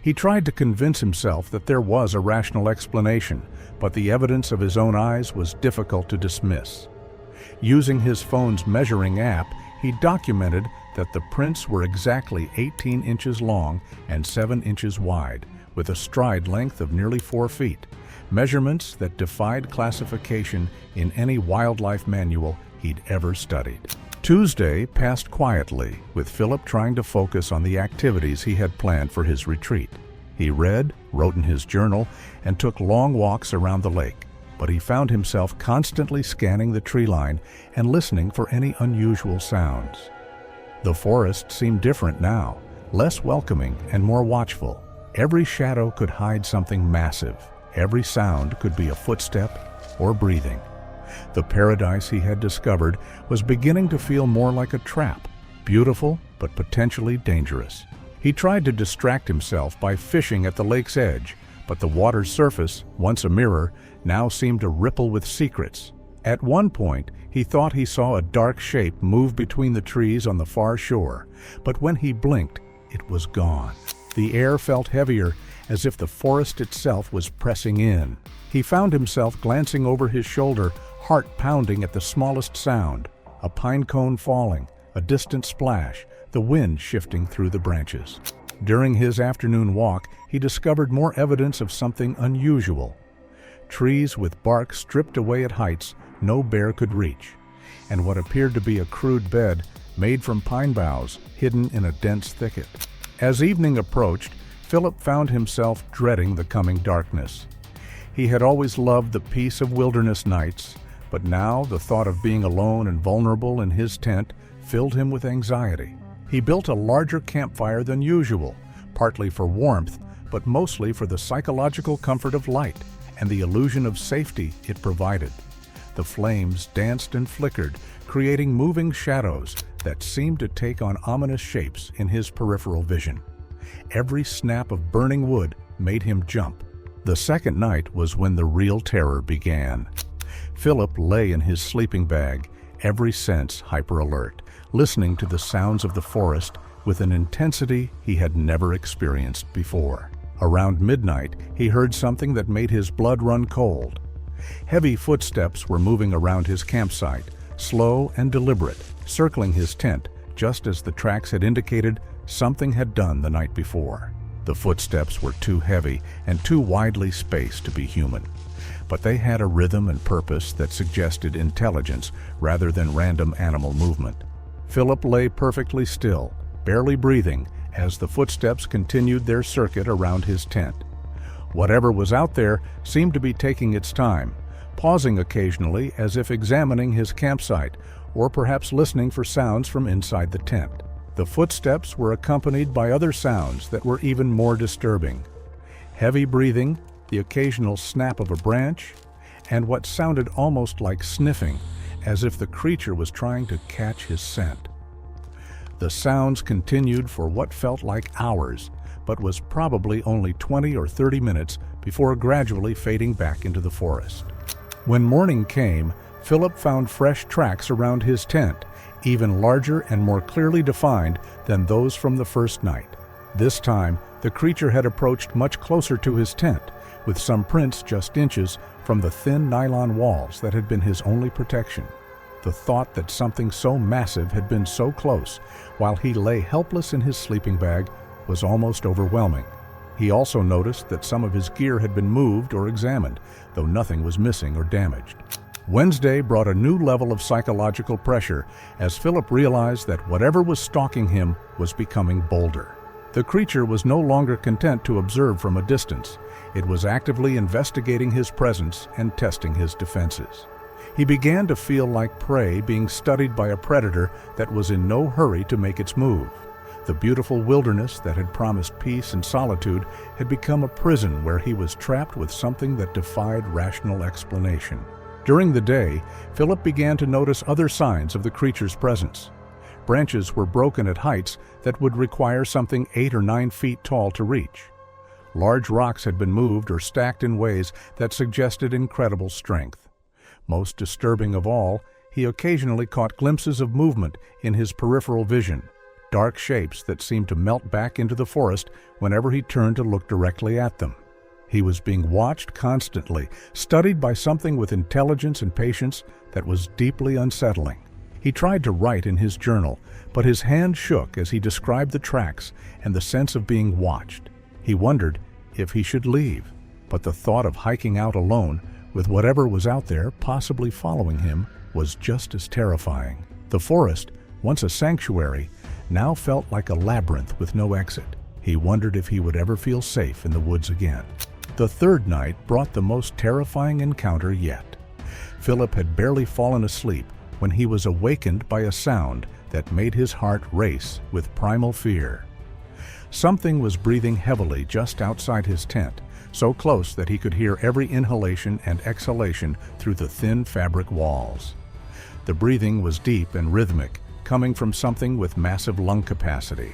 He tried to convince himself that there was a rational explanation, but the evidence of his own eyes was difficult to dismiss. Using his phone's measuring app, he documented that the prints were exactly 18 inches long and 7 inches wide, with a stride length of nearly 4 feet, measurements that defied classification in any wildlife manual he'd ever studied. Tuesday passed quietly, with Philip trying to focus on the activities he had planned for his retreat. He read, wrote in his journal, and took long walks around the lake, but he found himself constantly scanning the tree line and listening for any unusual sounds. The forest seemed different now, less welcoming and more watchful. Every shadow could hide something massive. Every sound could be a footstep or breathing. The paradise he had discovered was beginning to feel more like a trap, beautiful but potentially dangerous. He tried to distract himself by fishing at the lake's edge, but the water's surface, once a mirror, now seemed to ripple with secrets. At one point, he thought he saw a dark shape move between the trees on the far shore, but when he blinked, it was gone. The air felt heavier, as if the forest itself was pressing in. He found himself glancing over his shoulder, heart pounding at the smallest sound, a pine cone falling, a distant splash, the wind shifting through the branches. During his afternoon walk, he discovered more evidence of something unusual. Trees with bark stripped away at heights no bear could reach, and what appeared to be a crude bed made from pine boughs hidden in a dense thicket. As evening approached, Philip found himself dreading the coming darkness. He had always loved the peace of wilderness nights, but now the thought of being alone and vulnerable in his tent filled him with anxiety. He built a larger campfire than usual, partly for warmth, but mostly for the psychological comfort of light and the illusion of safety it provided. The flames danced and flickered, creating moving shadows that seemed to take on ominous shapes in his peripheral vision. Every snap of burning wood made him jump. The second night was when the real terror began. Philip lay in his sleeping bag, every sense hyper-alert, listening to the sounds of the forest with an intensity he had never experienced before. Around midnight, he heard something that made his blood run cold. Heavy footsteps were moving around his campsite, slow and deliberate, circling his tent, just as the tracks had indicated something had done the night before. The footsteps were too heavy and too widely spaced to be human, but they had a rhythm and purpose that suggested intelligence rather than random animal movement. Philip lay perfectly still, barely breathing, as the footsteps continued their circuit around his tent. Whatever was out there seemed to be taking its time, pausing occasionally as if examining his campsite, or perhaps listening for sounds from inside the tent. The footsteps were accompanied by other sounds that were even more disturbing. Heavy breathing, the occasional snap of a branch, and what sounded almost like sniffing, as if the creature was trying to catch his scent. The sounds continued for what felt like hours, but was probably only 20 or 30 minutes before gradually fading back into the forest. When morning came, Philip found fresh tracks around his tent, even larger and more clearly defined than those from the first night. This time, the creature had approached much closer to his tent, with some prints just inches from the thin nylon walls that had been his only protection. The thought that something so massive had been so close, while he lay helpless in his sleeping bag, was almost overwhelming. He also noticed that some of his gear had been moved or examined, though nothing was missing or damaged. Wednesday brought a new level of psychological pressure as Philip realized that whatever was stalking him was becoming bolder. The creature was no longer content to observe from a distance. It was actively investigating his presence and testing his defenses. He began to feel like prey being studied by a predator that was in no hurry to make its move. The beautiful wilderness that had promised peace and solitude had become a prison where he was trapped with something that defied rational explanation. During the day, Philip began to notice other signs of the creature's presence. Branches were broken at heights that would require something 8 or 9 feet tall to reach. Large rocks had been moved or stacked in ways that suggested incredible strength. Most disturbing of all, he occasionally caught glimpses of movement in his peripheral vision, dark shapes that seemed to melt back into the forest whenever he turned to look directly at them. He was being watched constantly, studied by something with intelligence and patience that was deeply unsettling. He tried to write in his journal, but his hand shook as he described the tracks and the sense of being watched. He wondered if he should leave, but the thought of hiking out alone, with whatever was out there possibly following him, was just as terrifying. The forest, once a sanctuary, now felt like a labyrinth with no exit. He wondered if he would ever feel safe in the woods again. The third night brought the most terrifying encounter yet. Philip had barely fallen asleep when he was awakened by a sound that made his heart race with primal fear. Something was breathing heavily just outside his tent, so close that he could hear every inhalation and exhalation through the thin fabric walls. The breathing was deep and rhythmic, coming from something with massive lung capacity.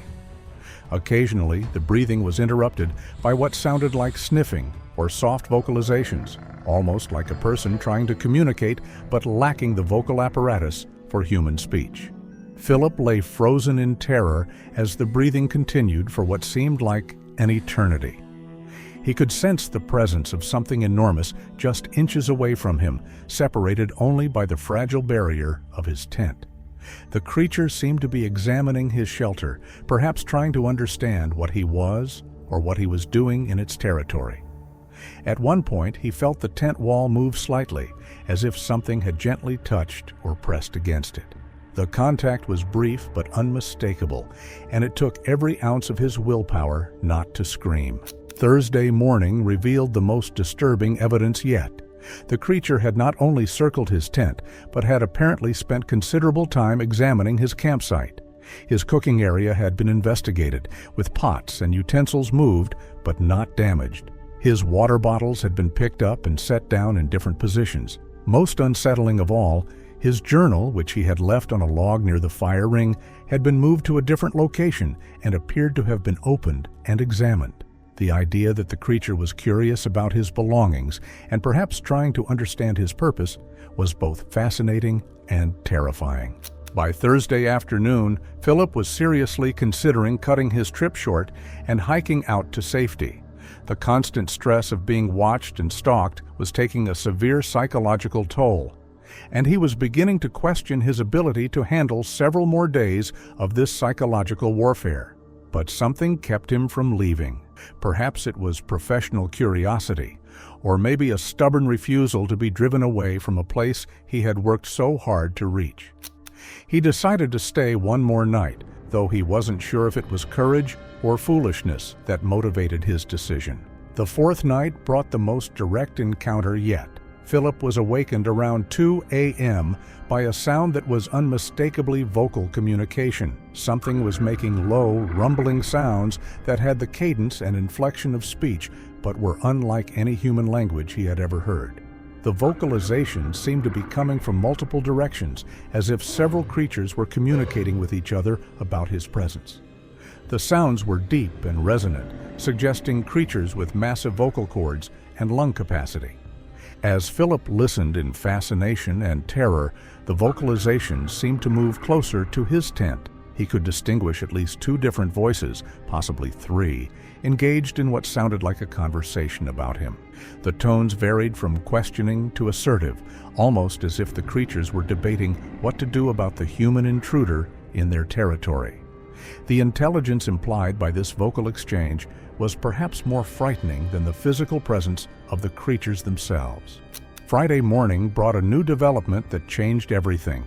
Occasionally, the breathing was interrupted by what sounded like sniffing or soft vocalizations, almost like a person trying to communicate but lacking the vocal apparatus for human speech. Philip lay frozen in terror as the breathing continued for what seemed like an eternity. He could sense the presence of something enormous just inches away from him, separated only by the fragile barrier of his tent. The creature seemed to be examining his shelter, perhaps trying to understand what he was or what he was doing in its territory. At one point, he felt the tent wall move slightly, as if something had gently touched or pressed against it. The contact was brief but unmistakable, and it took every ounce of his willpower not to scream. Thursday morning revealed the most disturbing evidence yet. The creature had not only circled his tent, but had apparently spent considerable time examining his campsite. His cooking area had been investigated, with pots and utensils moved, but not damaged. His water bottles had been picked up and set down in different positions. Most unsettling of all, his journal, which he had left on a log near the fire ring, had been moved to a different location and appeared to have been opened and examined. The idea that the creature was curious about his belongings and perhaps trying to understand his purpose was both fascinating and terrifying. By Thursday afternoon, Philip was seriously considering cutting his trip short and hiking out to safety. The constant stress of being watched and stalked was taking a severe psychological toll, and he was beginning to question his ability to handle several more days of this psychological warfare. But something kept him from leaving. Perhaps it was professional curiosity, or maybe a stubborn refusal to be driven away from a place he had worked so hard to reach. He decided to stay one more night, though he wasn't sure if it was courage or foolishness that motivated his decision. The fourth night brought the most direct encounter yet. Philip was awakened around 2 a.m. by a sound that was unmistakably vocal communication. Something was making low, rumbling sounds that had the cadence and inflection of speech, but were unlike any human language he had ever heard. The vocalizations seemed to be coming from multiple directions, as if several creatures were communicating with each other about his presence. The sounds were deep and resonant, suggesting creatures with massive vocal cords and lung capacity. As Philip listened in fascination and terror, the vocalizations seemed to move closer to his tent. He could distinguish at least 2 different voices, possibly 3, engaged in what sounded like a conversation about him. The tones varied from questioning to assertive, almost as if the creatures were debating what to do about the human intruder in their territory. The intelligence implied by this vocal exchange was perhaps more frightening than the physical presence of the creatures themselves. Friday morning brought a new development that changed everything.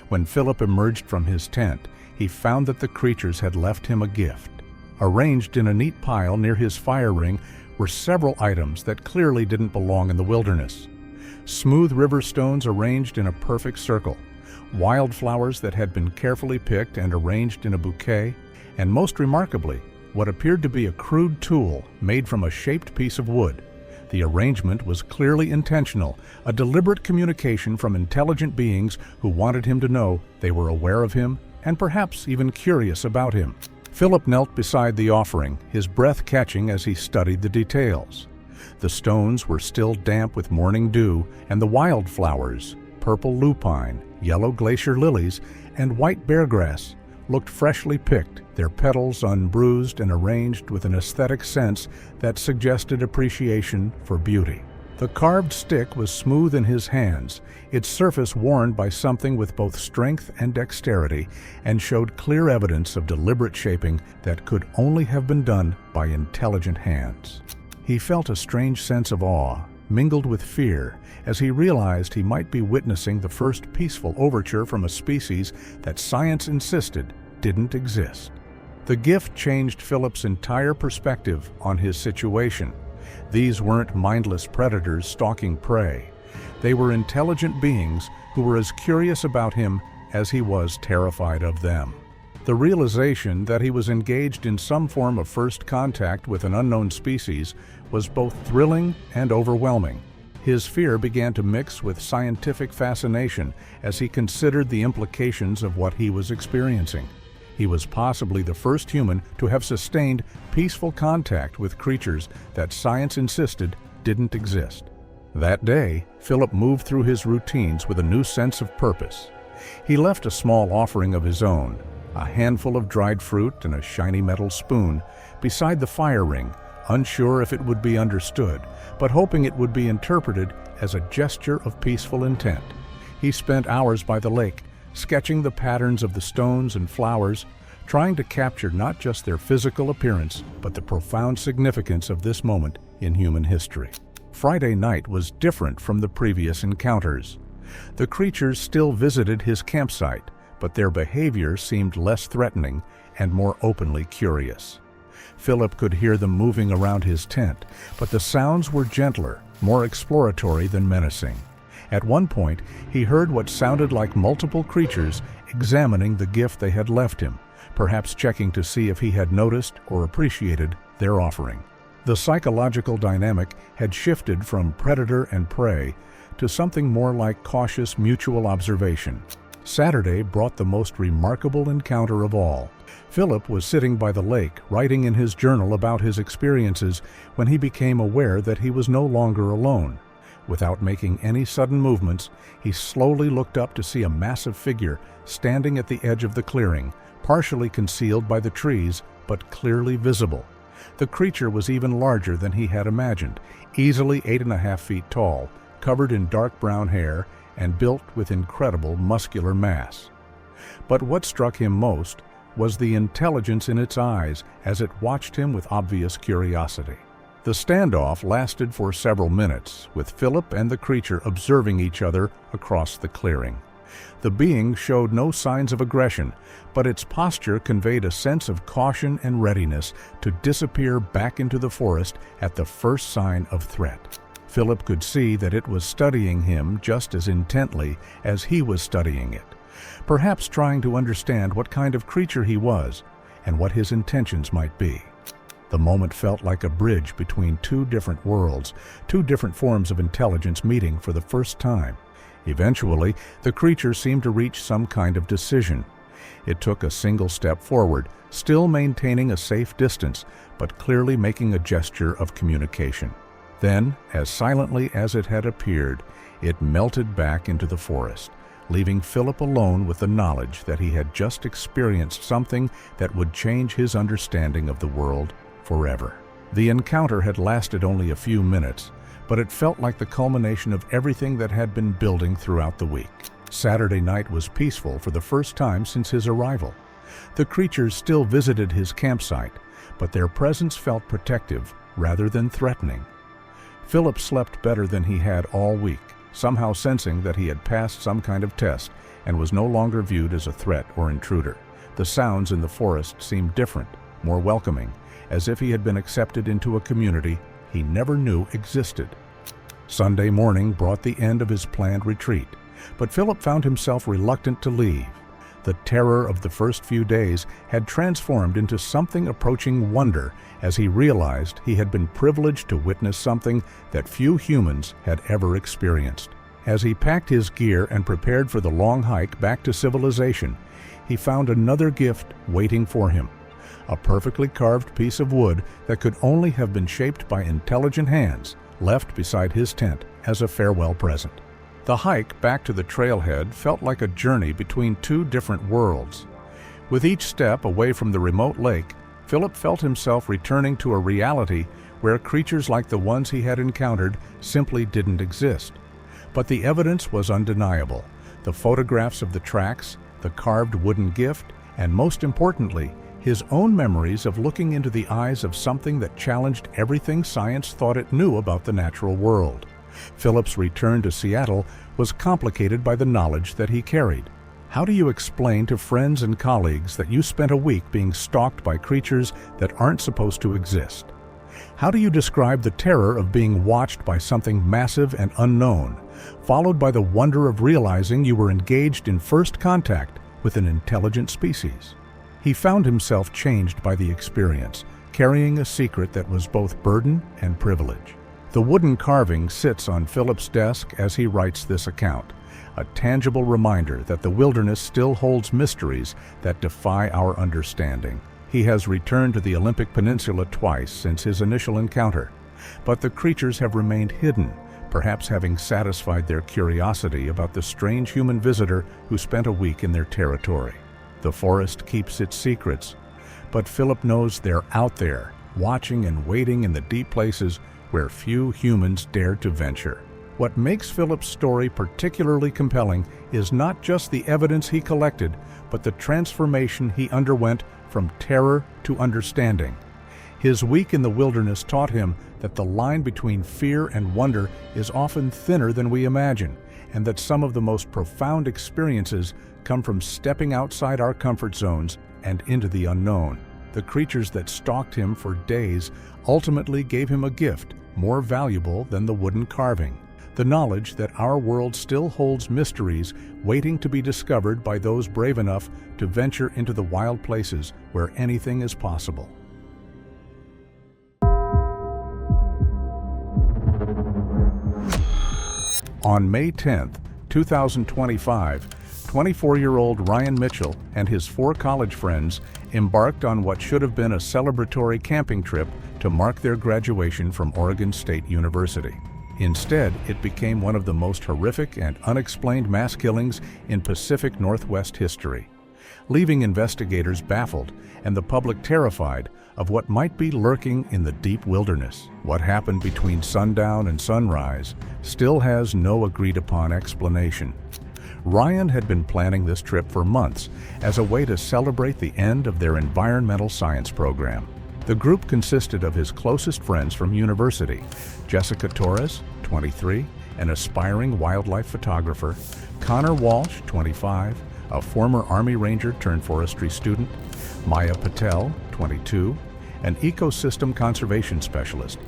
When Philip emerged from his tent, he found that the creatures had left him a gift. Arranged in a neat pile near his fire ring were several items that clearly didn't belong in the wilderness. Smooth river stones arranged in a perfect circle, wildflowers that had been carefully picked and arranged in a bouquet, and most remarkably, what appeared to be a crude tool made from a shaped piece of wood. The arrangement was clearly intentional, a deliberate communication from intelligent beings who wanted him to know they were aware of him and perhaps even curious about him. Philip knelt beside the offering, his breath catching as he studied the details. The stones were still damp with morning dew, and the wildflowers, purple lupine, yellow glacier lilies, and white beargrass, looked freshly picked, their petals unbruised and arranged with an aesthetic sense that suggested appreciation for beauty. The carved stick was smooth in his hands, its surface worn by something with both strength and dexterity, and showed clear evidence of deliberate shaping that could only have been done by intelligent hands. He felt a strange sense of awe, mingled with fear, as he realized he might be witnessing the first peaceful overture from a species that science insisted didn't exist. The gift changed Philip's entire perspective on his situation. These weren't mindless predators stalking prey. They were intelligent beings who were as curious about him as he was terrified of them. The realization that he was engaged in some form of first contact with an unknown species was both thrilling and overwhelming. His fear began to mix with scientific fascination as he considered the implications of what he was experiencing. He was possibly the first human to have sustained peaceful contact with creatures that science insisted didn't exist. That day, Philip moved through his routines with a new sense of purpose. He left a small offering of his own, a handful of dried fruit and a shiny metal spoon, beside the fire ring, unsure if it would be understood, but hoping it would be interpreted as a gesture of peaceful intent. He spent hours by the lake, sketching the patterns of the stones and flowers, trying to capture not just their physical appearance, but the profound significance of this moment in human history. Friday night was different from the previous encounters. The creatures still visited his campsite, but their behavior seemed less threatening and more openly curious. Philip could hear them moving around his tent, but the sounds were gentler, more exploratory than menacing. At one point, he heard what sounded like multiple creatures examining the gift they had left him, perhaps checking to see if he had noticed or appreciated their offering. The psychological dynamic had shifted from predator and prey to something more like cautious mutual observation. Saturday brought the most remarkable encounter of all. Philip was sitting by the lake, writing in his journal about his experiences when he became aware that he was no longer alone. Without making any sudden movements, he slowly looked up to see a massive figure standing at the edge of the clearing, partially concealed by the trees, but clearly visible. The creature was even larger than he had imagined, easily 8.5 feet tall, covered in dark brown hair, and built with incredible muscular mass. But what struck him most was the intelligence in its eyes as it watched him with obvious curiosity. The standoff lasted for several minutes, with Philip and the creature observing each other across the clearing. The being showed no signs of aggression, but its posture conveyed a sense of caution and readiness to disappear back into the forest at the first sign of threat. Philip could see that it was studying him just as intently as he was studying it, perhaps trying to understand what kind of creature he was and what his intentions might be. The moment felt like a bridge between two different worlds, two different forms of intelligence meeting for the first time. Eventually, the creature seemed to reach some kind of decision. It took a single step forward, still maintaining a safe distance, but clearly making a gesture of communication. Then, as silently as it had appeared, it melted back into the forest, leaving Philip alone with the knowledge that he had just experienced something that would change his understanding of the world forever. The encounter had lasted only a few minutes, but it felt like the culmination of everything that had been building throughout the week. Saturday night was peaceful for the first time since his arrival. The creatures still visited his campsite, but their presence felt protective rather than threatening. Philip slept better than he had all week, somehow sensing that he had passed some kind of test and was no longer viewed as a threat or intruder. The sounds in the forest seemed different, more welcoming, as if he had been accepted into a community he never knew existed. Sunday morning brought the end of his planned retreat, but Philip found himself reluctant to leave. The terror of the first few days had transformed into something approaching wonder as he realized he had been privileged to witness something that few humans had ever experienced. As he packed his gear and prepared for the long hike back to civilization, he found another gift waiting for him. A perfectly carved piece of wood that could only have been shaped by intelligent hands, left beside his tent as a farewell present. The hike back to the trailhead felt like a journey between two different worlds. With each step away from the remote lake, Philip felt himself returning to a reality where creatures like the ones he had encountered simply didn't exist. But the evidence was undeniable. The photographs of the tracks, the carved wooden gift, and most importantly, his own memories of looking into the eyes of something that challenged everything science thought it knew about the natural world. Philip's return to Seattle was complicated by the knowledge that he carried. How do you explain to friends and colleagues that you spent a week being stalked by creatures that aren't supposed to exist? How do you describe the terror of being watched by something massive and unknown, followed by the wonder of realizing you were engaged in first contact with an intelligent species? He found himself changed by the experience, carrying a secret that was both burden and privilege. The wooden carving sits on Philip's desk as he writes this account, a tangible reminder that the wilderness still holds mysteries that defy our understanding. He has returned to the Olympic Peninsula twice since his initial encounter, but the creatures have remained hidden, perhaps having satisfied their curiosity about the strange human visitor who spent a week in their territory. The forest keeps its secrets, but Philip knows they're out there, watching and waiting in the deep places where few humans dare to venture. What makes Philip's story particularly compelling is not just the evidence he collected, but the transformation he underwent from terror to understanding. His week in the wilderness taught him that the line between fear and wonder is often thinner than we imagine, and that some of the most profound experiences come from stepping outside our comfort zones and into the unknown. The creatures that stalked him for days ultimately gave him a gift more valuable than the wooden carving: the knowledge that our world still holds mysteries waiting to be discovered by those brave enough to venture into the wild places where anything is possible. On May 10, 2025, 24-year-old Ryan Mitchell and his 4 college friends embarked on what should have been a celebratory camping trip to mark their graduation from Oregon State University. Instead, it became one of the most horrific and unexplained mass killings in Pacific Northwest history, leaving investigators baffled and the public terrified of what might be lurking in the deep wilderness. What happened between sundown and sunrise still has no agreed-upon explanation. Ryan had been planning this trip for months as a way to celebrate the end of their environmental science program. The group consisted of his closest friends from university: Jessica Torres, 23, an aspiring wildlife photographer; Connor Walsh, 25, a former Army Ranger turned forestry student; Maya Patel, 22, an ecosystem conservation specialist;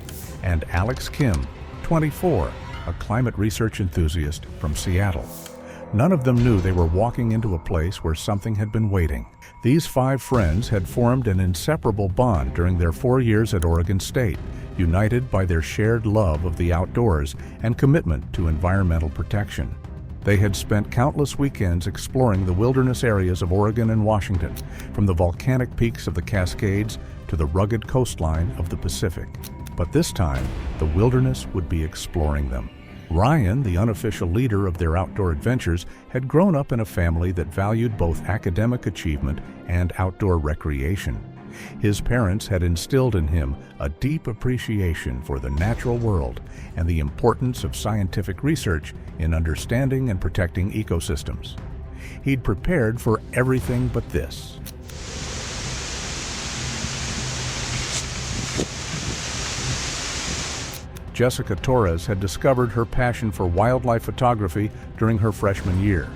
and Alex Kim, 24, a climate research enthusiast from Seattle. None of them knew they were walking into a place where something had been waiting. These 5 friends had formed an inseparable bond during their 4 years at Oregon State, united by their shared love of the outdoors and commitment to environmental protection. They had spent countless weekends exploring the wilderness areas of Oregon and Washington, from the volcanic peaks of the Cascades to the rugged coastline of the Pacific. But this time, the wilderness would be exploring them. Ryan, the unofficial leader of their outdoor adventures, had grown up in a family that valued both academic achievement and outdoor recreation. His parents had instilled in him a deep appreciation for the natural world and the importance of scientific research in understanding and protecting ecosystems. He'd prepared for everything but this. Jessica Torres had discovered her passion for wildlife photography during her freshman year.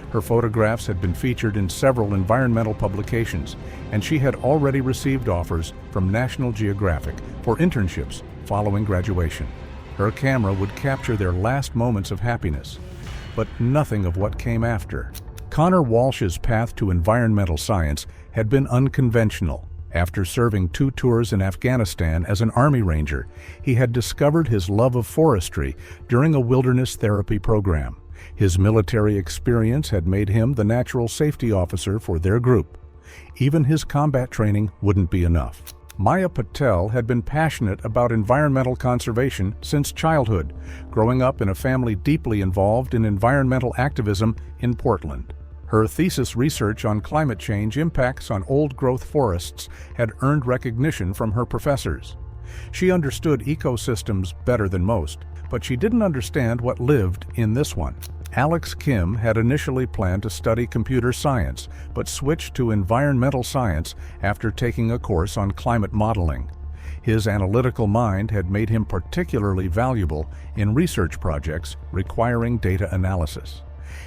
Her photographs had been featured in several environmental publications, and she had already received offers from National Geographic for internships following graduation. Her camera would capture their last moments of happiness, but nothing of what came after. Connor Walsh's path to environmental science had been unconventional. After serving 2 tours in Afghanistan as an Army Ranger, he had discovered his love of forestry during a wilderness therapy program. His military experience had made him the natural safety officer for their group. Even his combat training wouldn't be enough. Maya Patel had been passionate about environmental conservation since childhood, growing up in a family deeply involved in environmental activism in Portland. Her thesis research on climate change impacts on old-growth forests had earned recognition from her professors. She understood ecosystems better than most, but she didn't understand what lived in this one. Alex Kim had initially planned to study computer science, but switched to environmental science after taking a course on climate modeling. His analytical mind had made him particularly valuable in research projects requiring data analysis.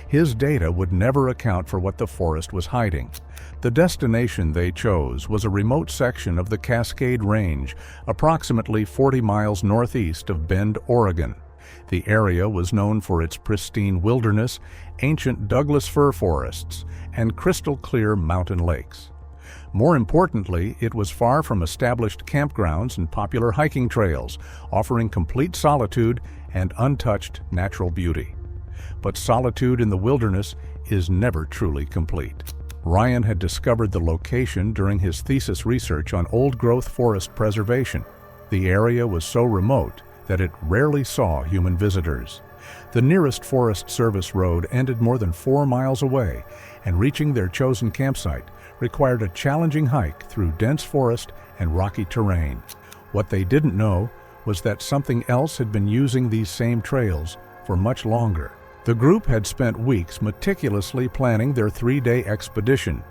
His data would never account for what the forest was hiding. The destination they chose was a remote section of the Cascade Range, approximately 40 miles northeast of Bend, Oregon. The area was known for its pristine wilderness, ancient Douglas fir forests, and crystal-clear mountain lakes. More importantly, it was far from established campgrounds and popular hiking trails, offering complete solitude and untouched natural beauty. But solitude in the wilderness is never truly complete. Ryan had discovered the location during his thesis research on old-growth forest preservation. The area was so remote that it rarely saw human visitors. The nearest Forest Service road ended more than 4 miles away, and reaching their chosen campsite required a challenging hike through dense forest and rocky terrain. What they didn't know was that something else had been using these same trails for much longer. The group had spent weeks meticulously planning their 3-day expedition.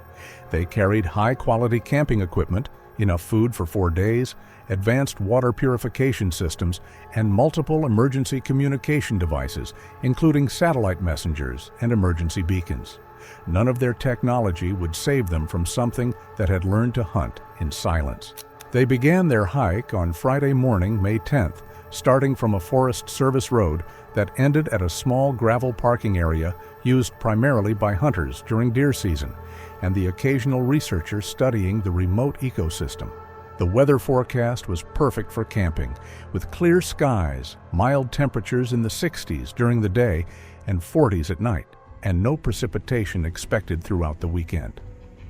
They carried high-quality camping equipment, enough food for 4 days, advanced water purification systems, and multiple emergency communication devices, including satellite messengers and emergency beacons. None of their technology would save them from something that had learned to hunt in silence. They began their hike on Friday morning, May 10th, starting from a Forest Service road that ended at a small gravel parking area used primarily by hunters during deer season, and the occasional researcher studying the remote ecosystem. The weather forecast was perfect for camping, with clear skies, mild temperatures in the 60s during the day and 40s at night, and no precipitation expected throughout the weekend.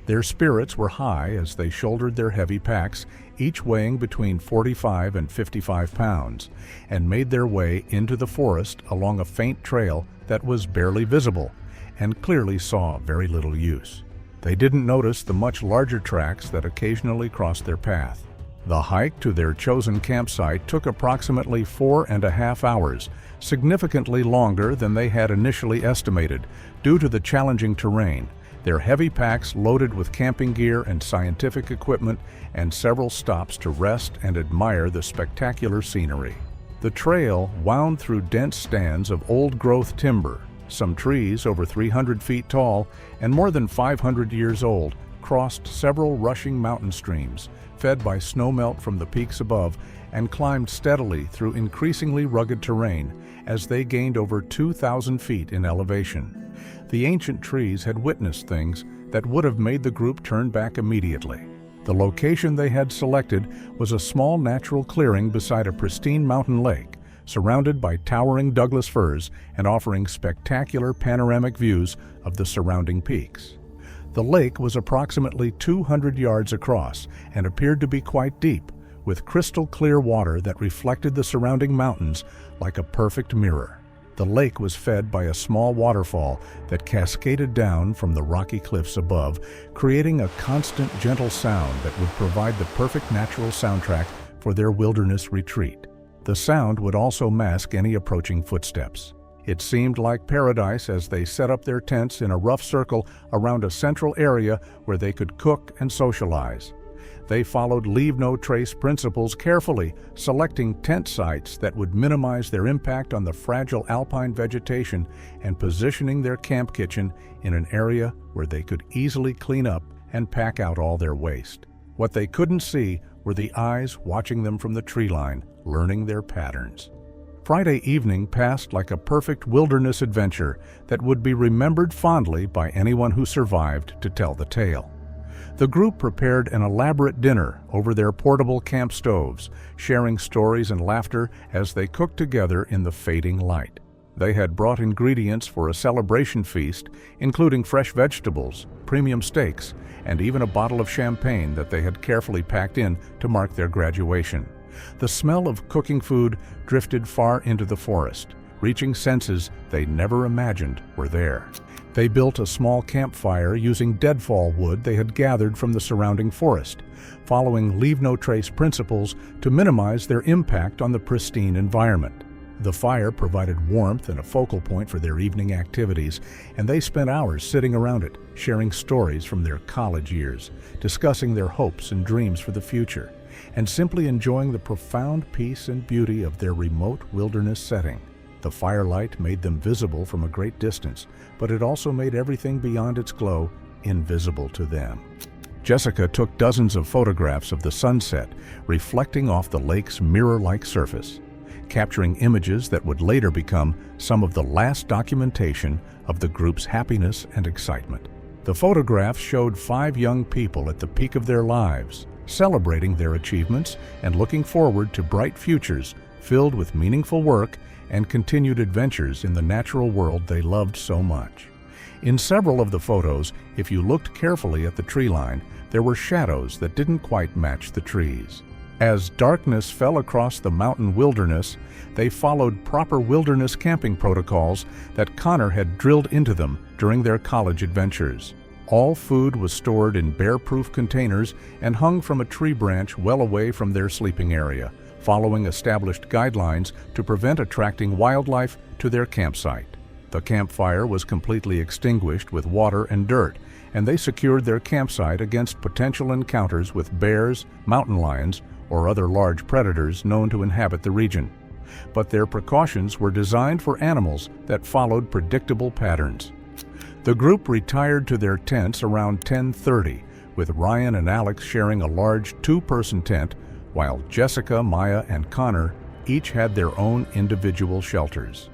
Their spirits were high as they shouldered their heavy packs, each weighing between 45 and 55 pounds, and made their way into the forest along a faint trail that was barely visible and clearly saw very little use. They didn't notice the much larger tracks that occasionally crossed their path. The hike to their chosen campsite took approximately 4.5 hours, significantly longer than they had initially estimated due to the challenging terrain, their heavy packs loaded with camping gear and scientific equipment, and several stops to rest and admire the spectacular scenery. The trail wound through dense stands of old-growth timber. Some trees over 300 feet tall and more than 500 years old crossed several rushing mountain streams, fed by snowmelt from the peaks above, and climbed steadily through increasingly rugged terrain as they gained over 2,000 feet in elevation. The ancient trees had witnessed things that would have made the group turn back immediately. The location they had selected was a small natural clearing beside a pristine mountain lake, surrounded by towering Douglas firs and offering spectacular panoramic views of the surrounding peaks. The lake was approximately 200 yards across and appeared to be quite deep, with crystal clear water that reflected the surrounding mountains like a perfect mirror. The lake was fed by a small waterfall that cascaded down from the rocky cliffs above, creating a constant, gentle sound that would provide the perfect natural soundtrack for their wilderness retreat. The sound would also mask any approaching footsteps. It seemed like paradise as they set up their tents in a rough circle around a central area where they could cook and socialize. They followed leave-no-trace principles carefully, selecting tent sites that would minimize their impact on the fragile alpine vegetation and positioning their camp kitchen in an area where they could easily clean up and pack out all their waste. What they couldn't see were the eyes watching them from the tree line, learning their patterns. Friday evening passed like a perfect wilderness adventure that would be remembered fondly by anyone who survived to tell the tale. The group prepared an elaborate dinner over their portable camp stoves, sharing stories and laughter as they cooked together in the fading light. They had brought ingredients for a celebration feast, including fresh vegetables, premium steaks, and even a bottle of champagne that they had carefully packed in to mark their graduation. The smell of cooking food drifted far into the forest, reaching senses they never imagined were there. They built a small campfire using deadfall wood they had gathered from the surrounding forest, following leave-no-trace principles to minimize their impact on the pristine environment. The fire provided warmth and a focal point for their evening activities, and they spent hours sitting around it, sharing stories from their college years, discussing their hopes and dreams for the future, and simply enjoying the profound peace and beauty of their remote wilderness setting. The firelight made them visible from a great distance, but it also made everything beyond its glow invisible to them. Jessica took dozens of photographs of the sunset, reflecting off the lake's mirror-like surface, capturing images that would later become some of the last documentation of the group's happiness and excitement. The photographs showed 5 young people at the peak of their lives, celebrating their achievements and looking forward to bright futures filled with meaningful work and continued adventures in the natural world they loved so much. In several of the photos, if you looked carefully at the tree line, there were shadows that didn't quite match the trees. As darkness fell across the mountain wilderness, they followed proper wilderness camping protocols that Connor had drilled into them during their college adventures. All food was stored in bear-proof containers and hung from a tree branch well away from their sleeping area, following established guidelines to prevent attracting wildlife to their campsite. The campfire was completely extinguished with water and dirt, and they secured their campsite against potential encounters with bears, mountain lions, or other large predators known to inhabit the region. But their precautions were designed for animals that followed predictable patterns. The group retired to their tents around 10:30, with Ryan and Alex sharing a large 2-person tent, while Jessica, Maya, and Connor each had their own individual shelters.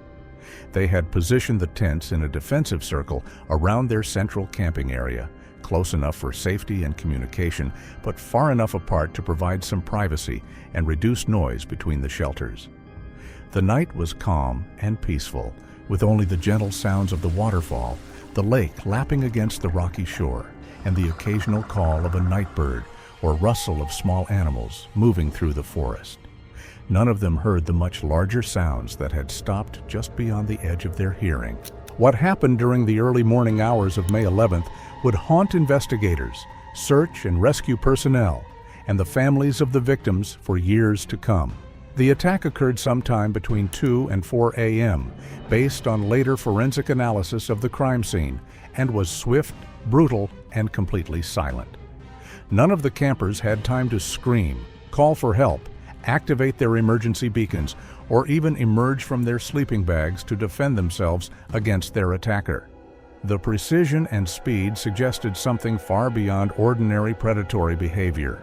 They had positioned the tents in a defensive circle around their central camping area, close enough for safety and communication, but far enough apart to provide some privacy and reduce noise between the shelters. The night was calm and peaceful, with only the gentle sounds of the waterfall, the lake lapping against the rocky shore, and the occasional call of a night bird or rustle of small animals moving through the forest. None of them heard the much larger sounds that had stopped just beyond the edge of their hearing. What happened during the early morning hours of May 11th would haunt investigators, search and rescue personnel, and the families of the victims for years to come. The attack occurred sometime between 2 and 4 a.m., based on later forensic analysis of the crime scene, and was swift, brutal, and completely silent. None of the campers had time to scream, call for help, activate their emergency beacons, or even emerge from their sleeping bags to defend themselves against their attacker. The precision and speed suggested something far beyond ordinary predatory behavior.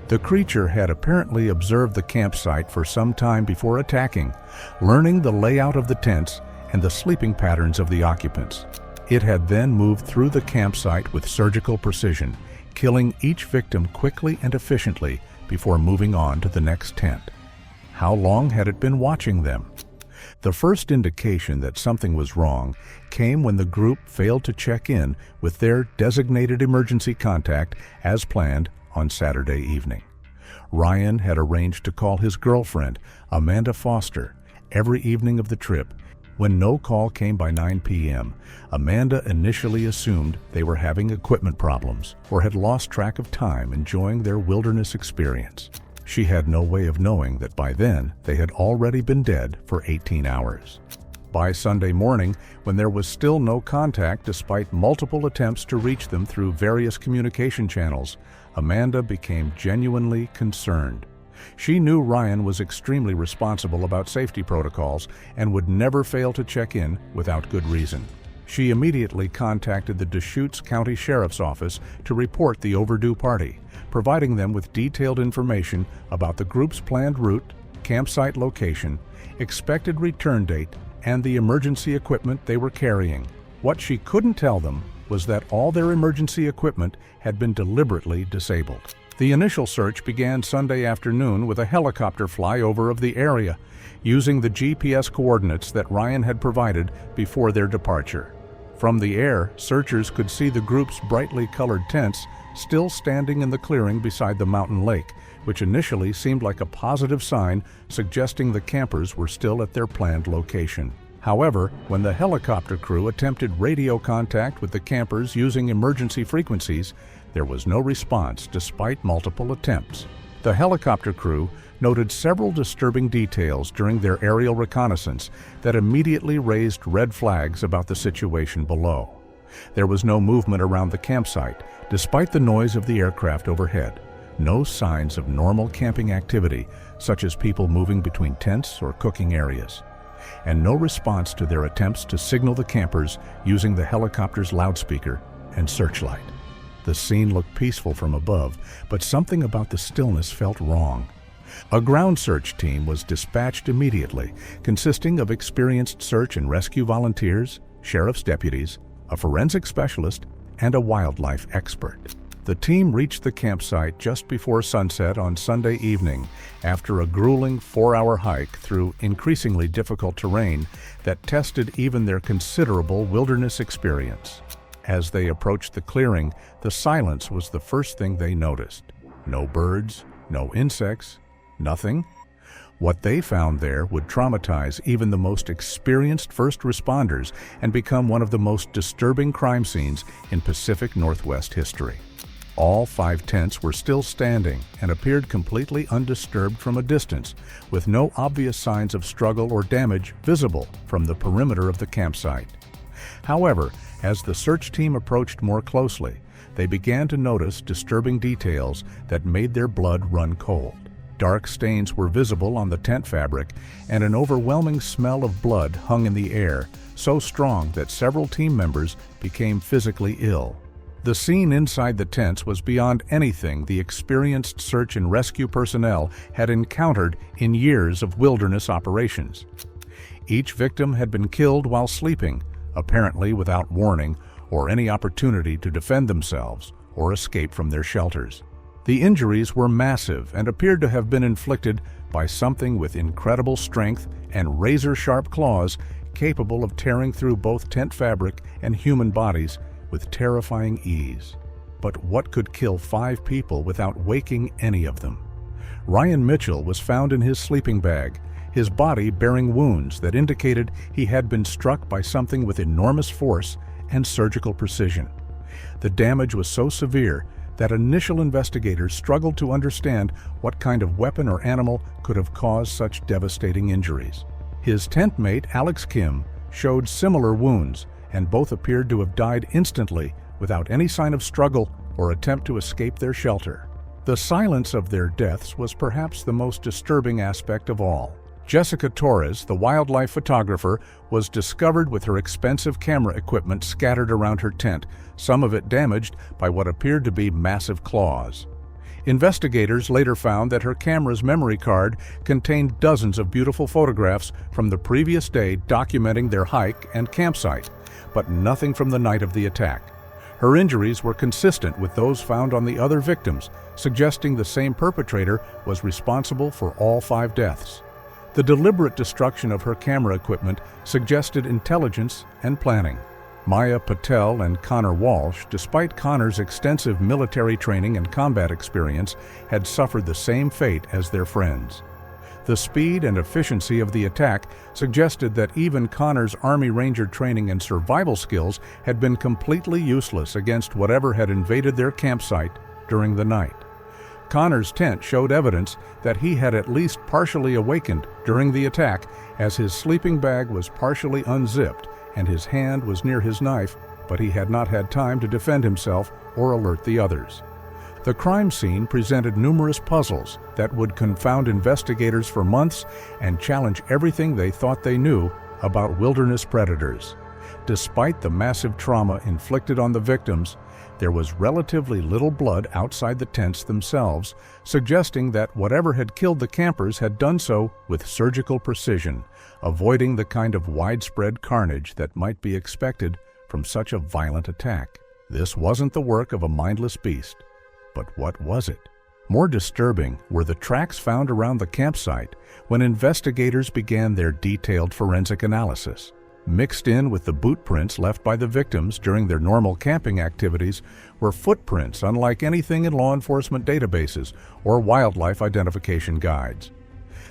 The creature had apparently observed the campsite for some time before attacking, learning the layout of the tents and the sleeping patterns of the occupants. It had then moved through the campsite with surgical precision, killing each victim quickly and efficiently before moving on to the next tent. How long had it been watching them? The first indication that something was wrong came when the group failed to check in with their designated emergency contact as planned on Saturday evening. Ryan had arranged to call his girlfriend, Amanda Foster, every evening of the trip. When no call came by 9 p.m., Amanda initially assumed they were having equipment problems or had lost track of time enjoying their wilderness experience. She had no way of knowing that by then they had already been dead for 18 hours. By Sunday morning, when there was still no contact despite multiple attempts to reach them through various communication channels, Amanda became genuinely concerned. She knew Ryan was extremely responsible about safety protocols and would never fail to check in without good reason. She immediately contacted the Deschutes County Sheriff's Office to report the overdue party, providing them with detailed information about the group's planned route, campsite location, expected return date, and the emergency equipment they were carrying. What she couldn't tell them was that all their emergency equipment had been deliberately disabled. The initial search began Sunday afternoon with a helicopter flyover of the area, using the GPS coordinates that Ryan had provided before their departure. From the air, searchers could see the group's brightly colored tents still standing in the clearing beside the mountain lake, which initially seemed like a positive sign suggesting the campers were still at their planned location. However, when the helicopter crew attempted radio contact with the campers using emergency frequencies, there was no response despite multiple attempts. The helicopter crew noted several disturbing details during their aerial reconnaissance that immediately raised red flags about the situation below. There was no movement around the campsite, despite the noise of the aircraft overhead. No signs of normal camping activity, such as people moving between tents or cooking areas. And no response to their attempts to signal the campers using the helicopter's loudspeaker and searchlight. The scene looked peaceful from above, but something about the stillness felt wrong. A ground search team was dispatched immediately, consisting of experienced search and rescue volunteers, sheriff's deputies, a forensic specialist, and a wildlife expert. The team reached the campsite just before sunset on Sunday evening after a grueling 4-hour hike through increasingly difficult terrain that tested even their considerable wilderness experience. As they approached the clearing, the silence was the first thing they noticed. No birds, no insects, nothing. What they found there would traumatize even the most experienced first responders and become one of the most disturbing crime scenes in Pacific Northwest history. All 5 tents were still standing and appeared completely undisturbed from a distance, with no obvious signs of struggle or damage visible from the perimeter of the campsite. However, as the search team approached more closely, they began to notice disturbing details that made their blood run cold. Dark stains were visible on the tent fabric, and an overwhelming smell of blood hung in the air, so strong that several team members became physically ill. The scene inside the tents was beyond anything the experienced search and rescue personnel had encountered in years of wilderness operations. Each victim had been killed while sleeping, apparently without warning or any opportunity to defend themselves or escape from their shelters. The injuries were massive and appeared to have been inflicted by something with incredible strength and razor-sharp claws capable of tearing through both tent fabric and human bodies with terrifying ease. But what could kill 5 people without waking any of them? Ryan Mitchell was found in his sleeping bag, his body bearing wounds that indicated he had been struck by something with enormous force and surgical precision. The damage was so severe that initial investigators struggled to understand what kind of weapon or animal could have caused such devastating injuries. His tent mate, Alex Kim, showed similar wounds, and both appeared to have died instantly without any sign of struggle or attempt to escape their shelter. The silence of their deaths was perhaps the most disturbing aspect of all. Jessica Torres, the wildlife photographer, was discovered with her expensive camera equipment scattered around her tent, some of it damaged by what appeared to be massive claws. Investigators later found that her camera's memory card contained dozens of beautiful photographs from the previous day documenting their hike and campsite, but nothing from the night of the attack. Her injuries were consistent with those found on the other victims, suggesting the same perpetrator was responsible for all 5 deaths. The deliberate destruction of her camera equipment suggested intelligence and planning. Maya Patel and Connor Walsh, despite Connor's extensive military training and combat experience, had suffered the same fate as their friends. The speed and efficiency of the attack suggested that even Connor's Army Ranger training and survival skills had been completely useless against whatever had invaded their campsite during the night. Connor's tent showed evidence that he had at least partially awakened during the attack, as his sleeping bag was partially unzipped and his hand was near his knife, but he had not had time to defend himself or alert the others. The crime scene presented numerous puzzles that would confound investigators for months and challenge everything they thought they knew about wilderness predators. Despite the massive trauma inflicted on the victims, there was relatively little blood outside the tents themselves, suggesting that whatever had killed the campers had done so with surgical precision, avoiding the kind of widespread carnage that might be expected from such a violent attack. This wasn't the work of a mindless beast. But what was it? More disturbing were the tracks found around the campsite when investigators began their detailed forensic analysis. Mixed in with the boot prints left by the victims during their normal camping activities were footprints unlike anything in law enforcement databases or wildlife identification guides.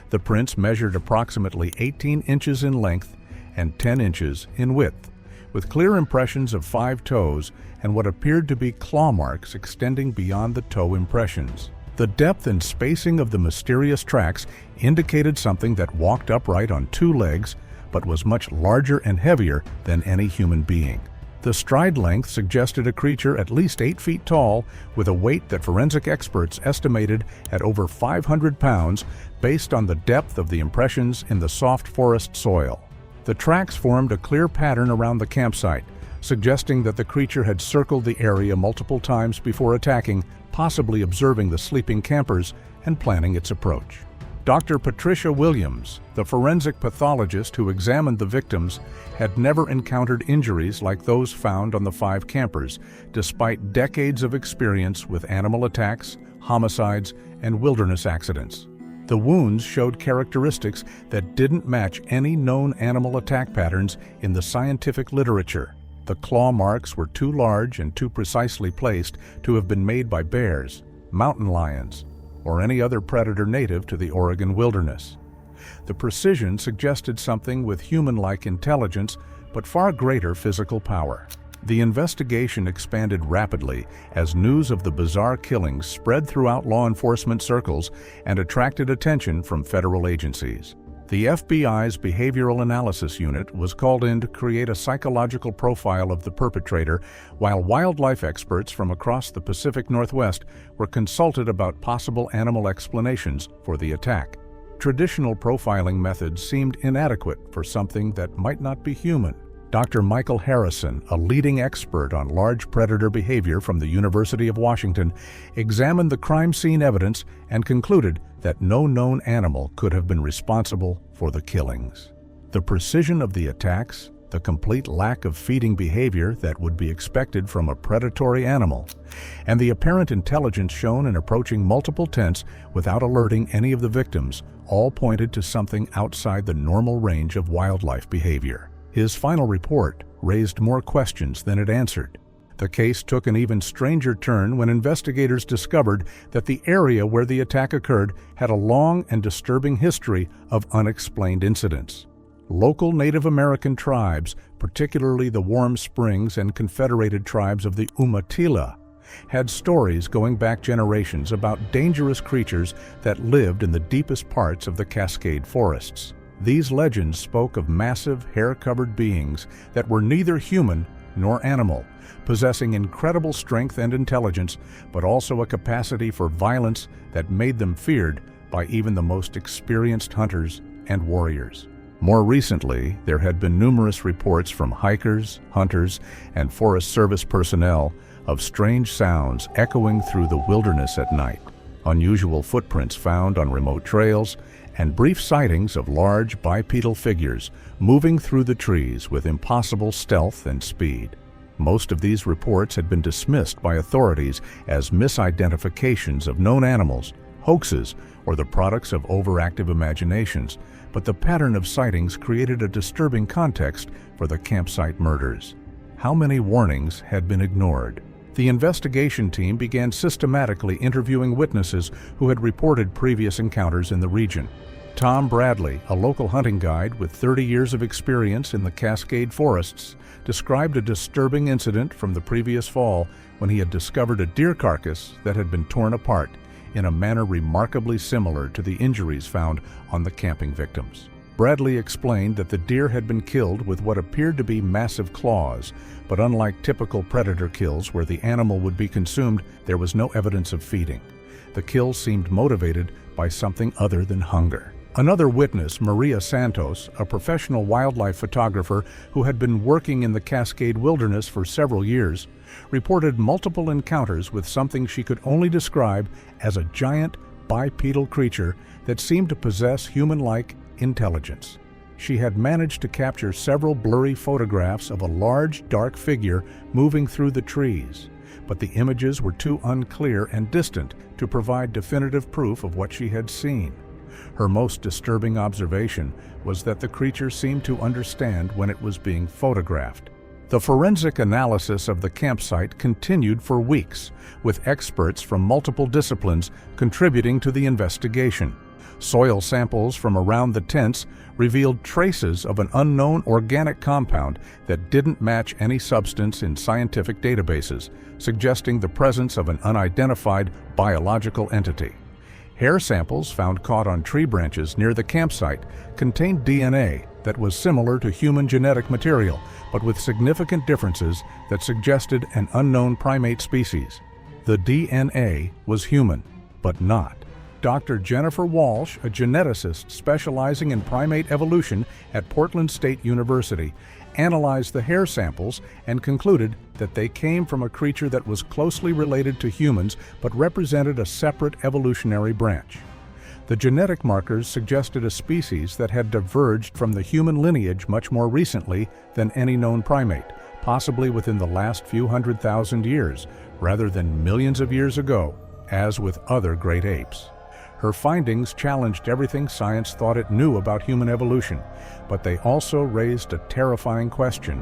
The prints measured approximately 18 inches in length and 10 inches in width, with clear impressions of 5 toes and what appeared to be claw marks extending beyond the toe impressions. The depth and spacing of the mysterious tracks indicated something that walked upright on 2 legs but was much larger and heavier than any human being. The stride length suggested a creature at least 8 feet tall with a weight that forensic experts estimated at over 500 pounds based on the depth of the impressions in the soft forest soil. The tracks formed a clear pattern around the campsite, suggesting that the creature had circled the area multiple times before attacking, possibly observing the sleeping campers and planning its approach. Dr. Patricia Williams, the forensic pathologist who examined the victims, had never encountered injuries like those found on the 5 campers, despite decades of experience with animal attacks, homicides, and wilderness accidents. The wounds showed characteristics that didn't match any known animal attack patterns in the scientific literature. The claw marks were too large and too precisely placed to have been made by bears, mountain lions, or any other predator native to the Oregon wilderness. The precision suggested something with human-like intelligence, but far greater physical power. The investigation expanded rapidly as news of the bizarre killings spread throughout law enforcement circles and attracted attention from federal agencies. The FBI's Behavioral Analysis Unit was called in to create a psychological profile of the perpetrator, while wildlife experts from across the Pacific Northwest were consulted about possible animal explanations for the attack. Traditional profiling methods seemed inadequate for something that might not be human. Dr. Michael Harrison, a leading expert on large predator behavior from the University of Washington, examined the crime scene evidence and concluded that no known animal could have been responsible for the killings. The precision of the attacks, the complete lack of feeding behavior that would be expected from a predatory animal, and the apparent intelligence shown in approaching multiple tents without alerting any of the victims all pointed to something outside the normal range of wildlife behavior. His final report raised more questions than it answered. The case took an even stranger turn when investigators discovered that the area where the attack occurred had a long and disturbing history of unexplained incidents. Local Native American tribes, particularly the Warm Springs and Confederated tribes of the Umatilla, had stories going back generations about dangerous creatures that lived in the deepest parts of the Cascade forests. These legends spoke of massive, hair-covered beings that were neither human nor animal, possessing incredible strength and intelligence, but also a capacity for violence that made them feared by even the most experienced hunters and warriors. More recently, there had been numerous reports from hikers, hunters, and Forest Service personnel of strange sounds echoing through the wilderness at night. unusual footprints found on remote trails, and brief sightings of large bipedal figures moving through the trees with impossible stealth and speed. Most of these reports had been dismissed by authorities as misidentifications of known animals, hoaxes, or the products of overactive imaginations, but the pattern of sightings created a disturbing context for the campsite murders. How many warnings had been ignored? The investigation team began systematically interviewing witnesses who had reported previous encounters in the region. Tom Bradley, a local hunting guide with 30 years of experience in the Cascade forests, described a disturbing incident from the previous fall when he had discovered a deer carcass that had been torn apart in a manner remarkably similar to the injuries found on the camping victims. Bradley explained that the deer had been killed with what appeared to be massive claws, but unlike typical predator kills where the animal would be consumed, there was no evidence of feeding. The kill seemed motivated by something other than hunger. Another witness, Maria Santos, a professional wildlife photographer who had been working in the Cascade wilderness for several years, reported multiple encounters with something she could only describe as a giant bipedal creature that seemed to possess human-like intelligence. She had managed to capture several blurry photographs of a large, dark figure moving through the trees, but the images were too unclear and distant to provide definitive proof of what she had seen. Her most disturbing observation was that the creature seemed to understand when it was being photographed. The forensic analysis of the campsite continued for weeks, with experts from multiple disciplines contributing to the investigation. Soil samples from around the tents revealed traces of an unknown organic compound that didn't match any substance in scientific databases, suggesting the presence of an unidentified biological entity. Hair samples found caught on tree branches near the campsite contained DNA that was similar to human genetic material, but with significant differences that suggested an unknown primate species. The DNA was human, but not. Dr. Jennifer Walsh, a geneticist specializing in primate evolution at Portland State University, analyzed the hair samples and concluded that they came from a creature that was closely related to humans but represented a separate evolutionary branch. The genetic markers suggested a species that had diverged from the human lineage much more recently than any known primate, possibly within the last few 100,000 years, rather than millions of years ago, as with other great apes. Her findings challenged everything science thought it knew about human evolution, but they also raised a terrifying question: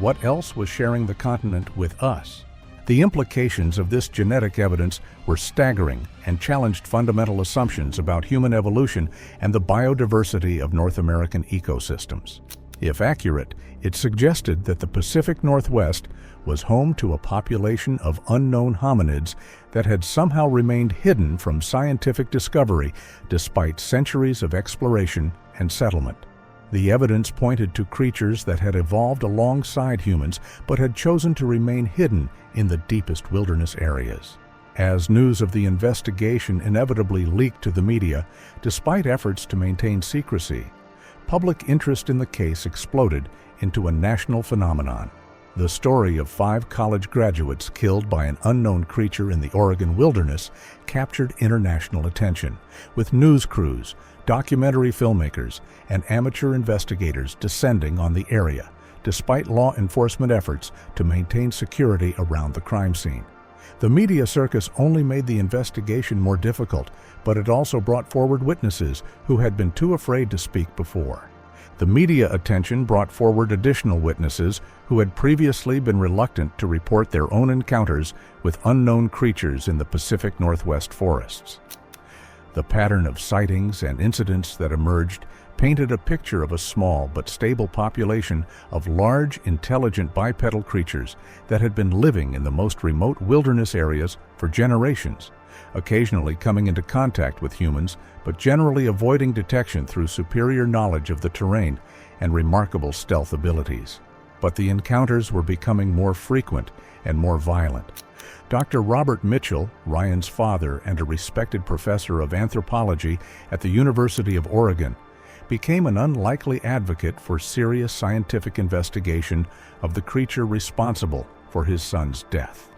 what else was sharing the continent with us? The implications of this genetic evidence were staggering and challenged fundamental assumptions about human evolution and the biodiversity of North American ecosystems. If accurate, it suggested that the Pacific Northwest was home to a population of unknown hominids that had somehow remained hidden from scientific discovery despite centuries of exploration and settlement. The evidence pointed to creatures that had evolved alongside humans but had chosen to remain hidden in the deepest wilderness areas. As news of the investigation inevitably leaked to the media, despite efforts to maintain secrecy, public interest in the case exploded into a national phenomenon. The story of 5 college graduates killed by an unknown creature in the Oregon wilderness captured international attention, with news crews, documentary filmmakers, and amateur investigators descending on the area, despite law enforcement efforts to maintain security around the crime scene. The media circus only made the investigation more difficult, but it also brought forward witnesses who had been too afraid to speak before. The media attention brought forward additional witnesses who had previously been reluctant to report their own encounters with unknown creatures in the Pacific Northwest forests. The pattern of sightings and incidents that emerged painted a picture of a small but stable population of large, intelligent bipedal creatures that had been living in the most remote wilderness areas for generations, occasionally coming into contact with humans, but generally avoiding detection through superior knowledge of the terrain and remarkable stealth abilities. But the encounters were becoming more frequent and more violent. Dr. Robert Mitchell, Ryan's father and a respected professor of anthropology at the University of Oregon, became an unlikely advocate for serious scientific investigation of the creature responsible for his son's death.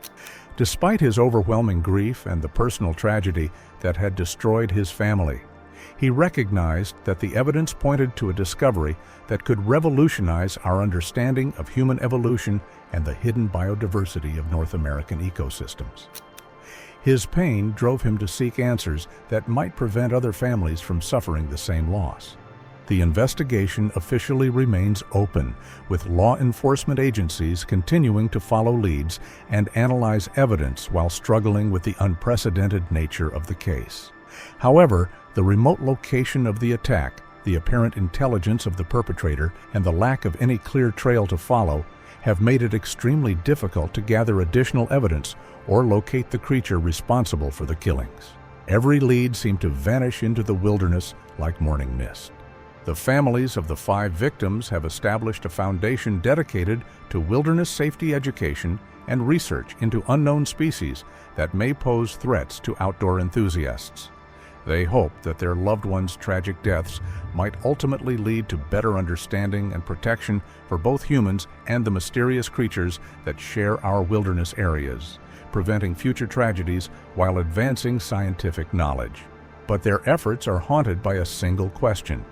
Despite his overwhelming grief and the personal tragedy that had destroyed his family, he recognized that the evidence pointed to a discovery that could revolutionize our understanding of human evolution and the hidden biodiversity of North American ecosystems. His pain drove him to seek answers that might prevent other families from suffering the same loss. The investigation officially remains open, with law enforcement agencies continuing to follow leads and analyze evidence while struggling with the unprecedented nature of the case. However, the remote location of the attack, the apparent intelligence of the perpetrator, and the lack of any clear trail to follow have made it extremely difficult to gather additional evidence or locate the creature responsible for the killings. Every lead seemed to vanish into the wilderness like morning mist. The families of the 5 victims have established a foundation dedicated to wilderness safety education and research into unknown species that may pose threats to outdoor enthusiasts. They hope that their loved ones' tragic deaths might ultimately lead to better understanding and protection for both humans and the mysterious creatures that share our wilderness areas, preventing future tragedies while advancing scientific knowledge. But their efforts are haunted by a single question: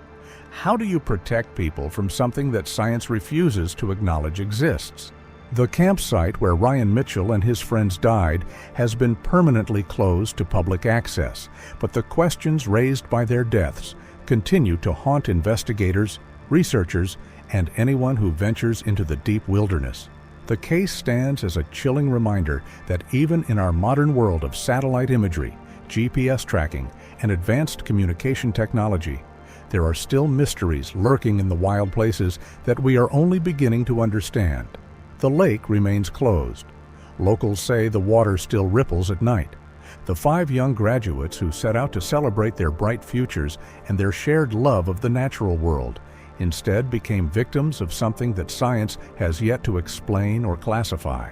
how do you protect people from something that science refuses to acknowledge exists? The campsite where Ryan Mitchell and his friends died has been permanently closed to public access, but the questions raised by their deaths continue to haunt investigators, researchers, and anyone who ventures into the deep wilderness. The case stands as a chilling reminder that even in our modern world of satellite imagery, GPS tracking, and advanced communication technology, there are still mysteries lurking in the wild places that we are only beginning to understand. The lake remains closed. Locals say the water still ripples at night. The 5 young graduates who set out to celebrate their bright futures and their shared love of the natural world instead became victims of something that science has yet to explain or classify.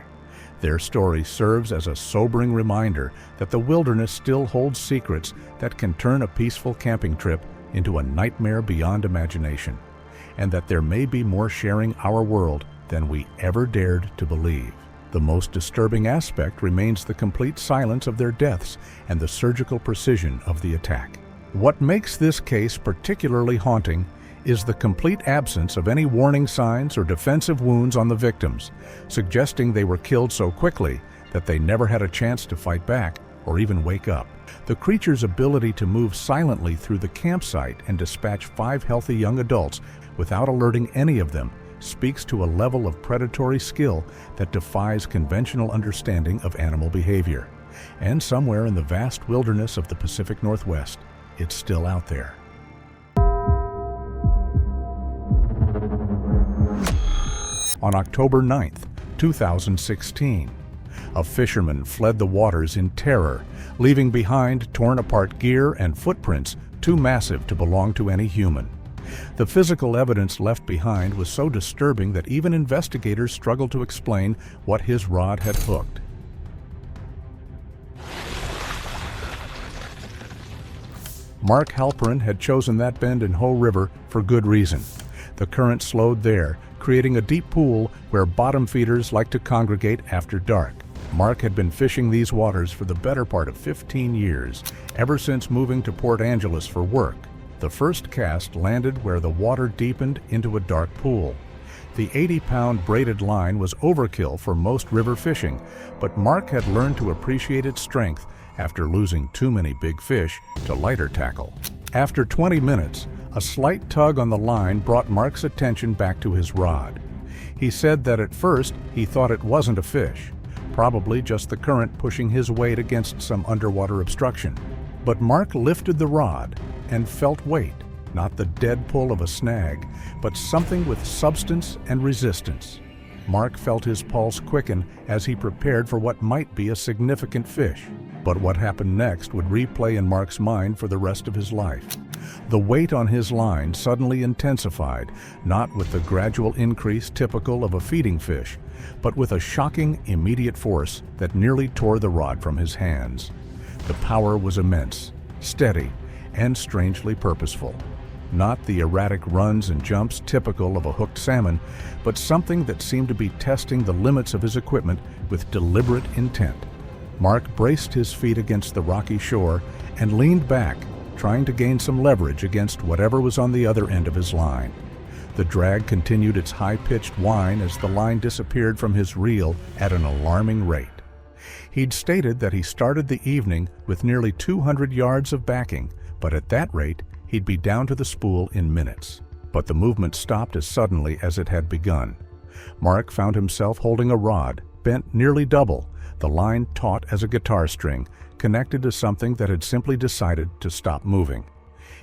Their story serves as a sobering reminder that the wilderness still holds secrets that can turn a peaceful camping trip into a nightmare beyond imagination, and that there may be more sharing our world than we ever dared to believe. The most disturbing aspect remains the complete silence of their deaths and the surgical precision of the attack. What makes this case particularly haunting is the complete absence of any warning signs or defensive wounds on the victims, suggesting they were killed so quickly that they never had a chance to fight back or even wake up. The creature's ability to move silently through the campsite and dispatch 5 healthy young adults without alerting any of them speaks to a level of predatory skill that defies conventional understanding of animal behavior. And somewhere in the vast wilderness of the Pacific Northwest, it's still out there. On October 9th, 2016, a fisherman fled the waters in terror, leaving behind torn-apart gear and footprints too massive to belong to any human. The physical evidence left behind was so disturbing that even investigators struggled to explain what his rod had hooked. Mark Halperin had chosen that bend in Hoh River for good reason. The current slowed there, creating a deep pool where bottom feeders like to congregate after dark. Mark had been fishing these waters for the better part of 15 years, ever since moving to Port Angeles for work. The first cast landed where the water deepened into a dark pool. The 80-pound braided line was overkill for most river fishing, but Mark had learned to appreciate its strength after losing too many big fish to lighter tackle. After 20 minutes, a slight tug on the line brought Mark's attention back to his rod. He said that at first he thought it wasn't a fish, probably just the current pushing his weight against some underwater obstruction. But Mark lifted the rod and felt weight, not the dead pull of a snag, but something with substance and resistance. Mark felt his pulse quicken as he prepared for what might be a significant fish. But what happened next would replay in Mark's mind for the rest of his life. The weight on his line suddenly intensified, not with the gradual increase typical of a feeding fish, but with a shocking, immediate force that nearly tore the rod from his hands. The power was immense, steady, and strangely purposeful. Not the erratic runs and jumps typical of a hooked salmon, but something that seemed to be testing the limits of his equipment with deliberate intent. Mark braced his feet against the rocky shore and leaned back, trying to gain some leverage against whatever was on the other end of his line. The drag continued its high-pitched whine as the line disappeared from his reel at an alarming rate. He'd stated that he started the evening with nearly 200 yards of backing, but at that rate, he'd be down to the spool in minutes. But the movement stopped as suddenly as it had begun. Mark found himself holding a rod, bent nearly double, the line taut as a guitar string, connected to something that had simply decided to stop moving.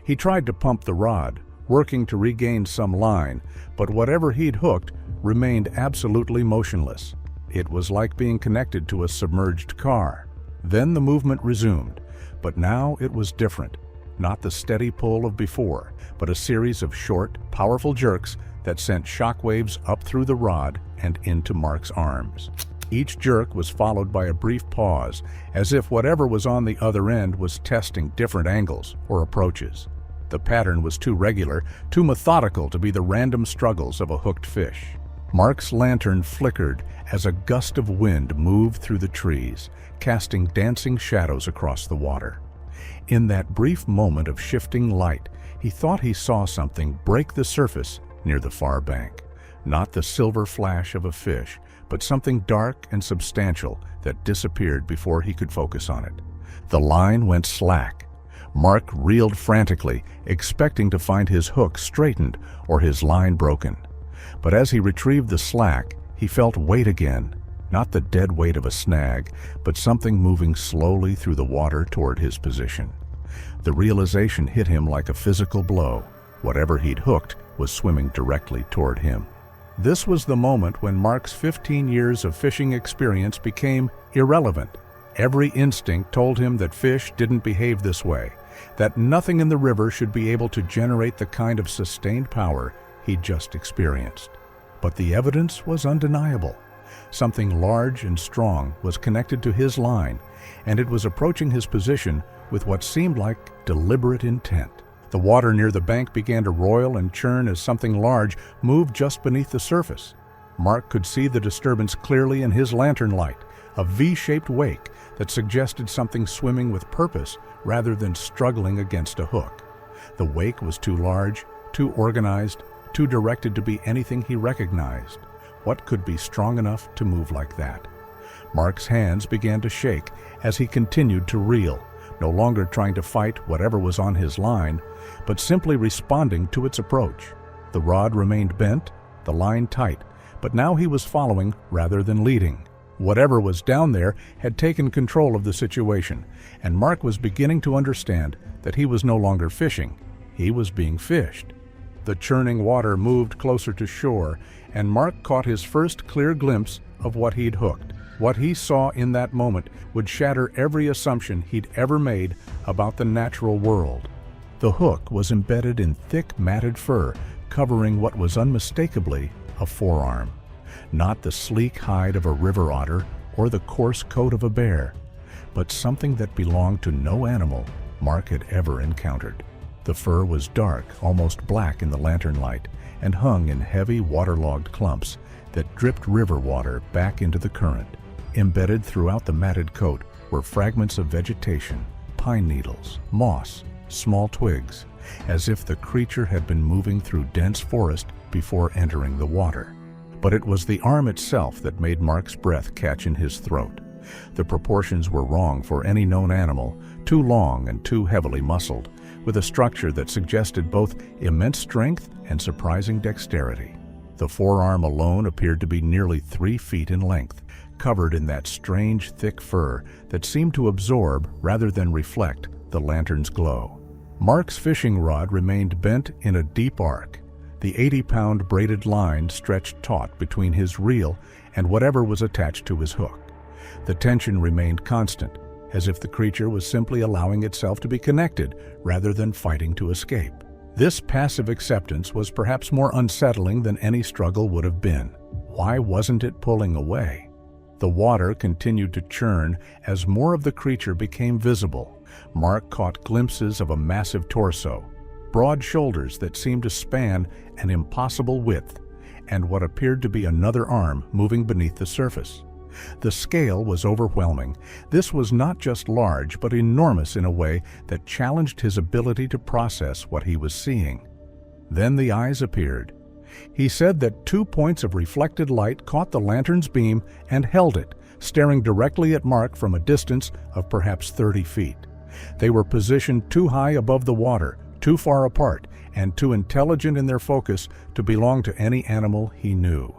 He tried to pump the rod, working to regain some line, but whatever he'd hooked remained absolutely motionless. It was like being connected to a submerged car. Then the movement resumed, but now it was different. Not the steady pull of before, but a series of short, powerful jerks that sent shockwaves up through the rod and into Mark's arms. Each jerk was followed by a brief pause, as if whatever was on the other end was testing different angles or approaches. The pattern was too regular, too methodical to be the random struggles of a hooked fish. Mark's lantern flickered as a gust of wind moved through the trees, casting dancing shadows across the water. In that brief moment of shifting light, he thought he saw something break the surface near the far bank. Not the silver flash of a fish, but something dark and substantial that disappeared before he could focus on it. The line went slack. Mark reeled frantically, expecting to find his hook straightened or his line broken. But as he retrieved the slack, he felt weight again. Not the dead weight of a snag, but something moving slowly through the water toward his position. The realization hit him like a physical blow. Whatever he'd hooked was swimming directly toward him. This was the moment when Mark's 15 years of fishing experience became irrelevant. Every instinct told him that fish didn't behave this way, that nothing in the river should be able to generate the kind of sustained power he'd just experienced. But the evidence was undeniable. Something large and strong was connected to his line, and it was approaching his position with what seemed like deliberate intent. The water near the bank began to roil and churn as something large moved just beneath the surface. Mark could see the disturbance clearly in his lantern light, a V-shaped wake that suggested something swimming with purpose rather than struggling against a hook. The wake was too large, too organized, too directed to be anything he recognized. What could be strong enough to move like that? Mark's hands began to shake as he continued to reel, no longer trying to fight whatever was on his line, but simply responding to its approach. The rod remained bent, the line tight, but now he was following rather than leading. Whatever was down there had taken control of the situation, and Mark was beginning to understand that he was no longer fishing. He was being fished. The churning water moved closer to shore, and Mark caught his first clear glimpse of what he'd hooked. What he saw in that moment would shatter every assumption he'd ever made about the natural world. The hook was embedded in thick, matted fur, covering what was unmistakably a forearm. Not the sleek hide of a river otter or the coarse coat of a bear, but something that belonged to no animal Mark had ever encountered. The fur was dark, almost black in the lantern light, and hung in heavy, waterlogged clumps that dripped river water back into the current. Embedded throughout the matted coat were fragments of vegetation, pine needles, moss, small twigs, as if the creature had been moving through dense forest before entering the water. But it was the arm itself that made Mark's breath catch in his throat. The proportions were wrong for any known animal, too long and too heavily muscled, with a structure that suggested both immense strength and surprising dexterity. The forearm alone appeared to be nearly 3 feet in length, covered in that strange, thick fur that seemed to absorb rather than reflect the lantern's glow. Mark's fishing rod remained bent in a deep arc. The 80-pound braided line stretched taut between his reel and whatever was attached to his hook. The tension remained constant, as if the creature was simply allowing itself to be connected rather than fighting to escape. This passive acceptance was perhaps more unsettling than any struggle would have been. Why wasn't it pulling away? The water continued to churn as more of the creature became visible. Mark caught glimpses of a massive torso, broad shoulders that seemed to span an impossible width, and what appeared to be another arm moving beneath the surface. The scale was overwhelming. This was not just large, but enormous in a way that challenged his ability to process what he was seeing. Then the eyes appeared. He said that 2 points of reflected light caught the lantern's beam and held it, staring directly at Mark from a distance of perhaps 30 feet. They were positioned too high above the water, too far apart, and too intelligent in their focus to belong to any animal he knew.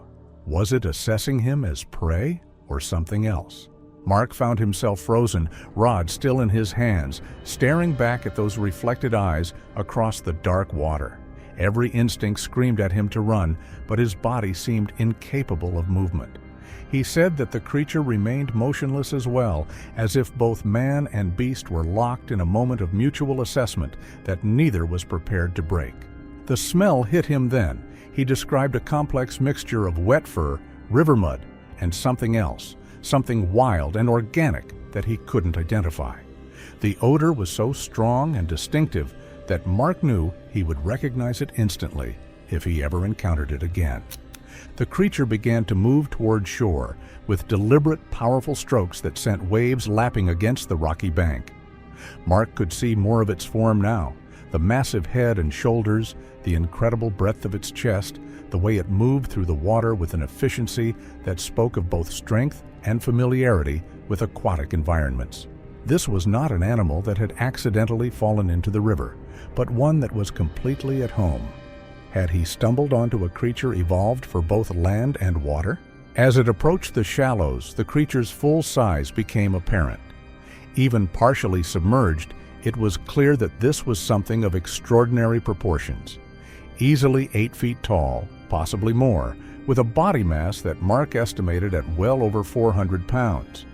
Was it assessing him as prey or something else? Mark found himself frozen, rod still in his hands, staring back at those reflected eyes across the dark water. Every instinct screamed at him to run, but his body seemed incapable of movement. He said that the creature remained motionless as well, as if both man and beast were locked in a moment of mutual assessment that neither was prepared to break. The smell hit him then. He described a complex mixture of wet fur, river mud, and something else, something wild and organic that he couldn't identify. The odor was so strong and distinctive that Mark knew he would recognize it instantly if he ever encountered it again. The creature began to move toward shore with deliberate, powerful strokes that sent waves lapping against the rocky bank. Mark could see more of its form now, the massive head and shoulders, the incredible breadth of its chest, the way it moved through the water with an efficiency that spoke of both strength and familiarity with aquatic environments. This was not an animal that had accidentally fallen into the river, but one that was completely at home. Had he stumbled onto a creature evolved for both land and water? As it approached the shallows, the creature's full size became apparent. Even partially submerged, it was clear that this was something of extraordinary proportions. Easily 8 feet tall, possibly more, with a body mass that Mark estimated at well over 400 pounds.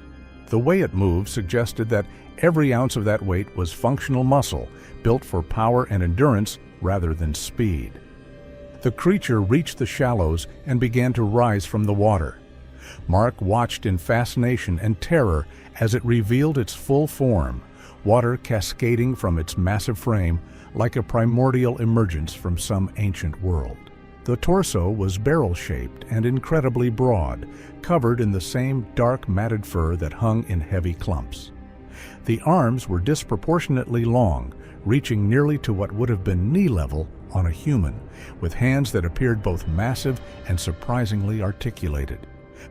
The way it moved suggested that every ounce of that weight was functional muscle, built for power and endurance rather than speed. The creature reached the shallows and began to rise from the water. Mark watched in fascination and terror as it revealed its full form, water cascading from its massive frame like a primordial emergence from some ancient world. The torso was barrel-shaped and incredibly broad, covered in the same dark matted fur that hung in heavy clumps. The arms were disproportionately long, reaching nearly to what would have been knee level on a human, with hands that appeared both massive and surprisingly articulated.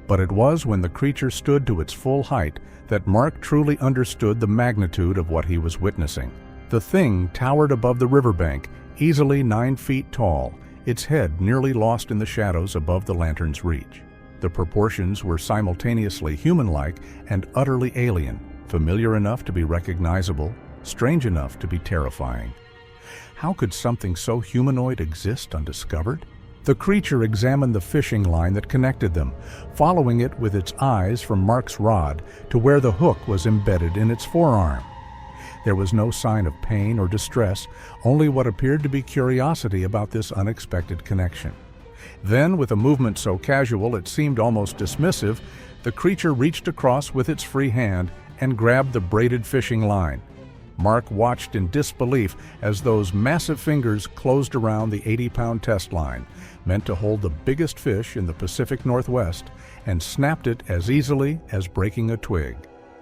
But it was when the creature stood to its full height that Mark truly understood the magnitude of what he was witnessing. The thing towered above the riverbank, easily 9 feet tall, its head nearly lost in the shadows above the lantern's reach. The proportions were simultaneously human-like and utterly alien, familiar enough to be recognizable, strange enough to be terrifying. How could something so humanoid exist undiscovered? The creature examined the fishing line that connected them, following it with its eyes from Mark's rod to where the hook was embedded in its forearm. There was no sign of pain or distress, only what appeared to be curiosity about this unexpected connection. Then, with a movement so casual it seemed almost dismissive, the creature reached across with its free hand and grabbed the braided fishing line. Mark watched in disbelief as those massive fingers closed around the 80-pound test line, meant to hold the biggest fish in the Pacific Northwest, and snapped it as easily as breaking a twig.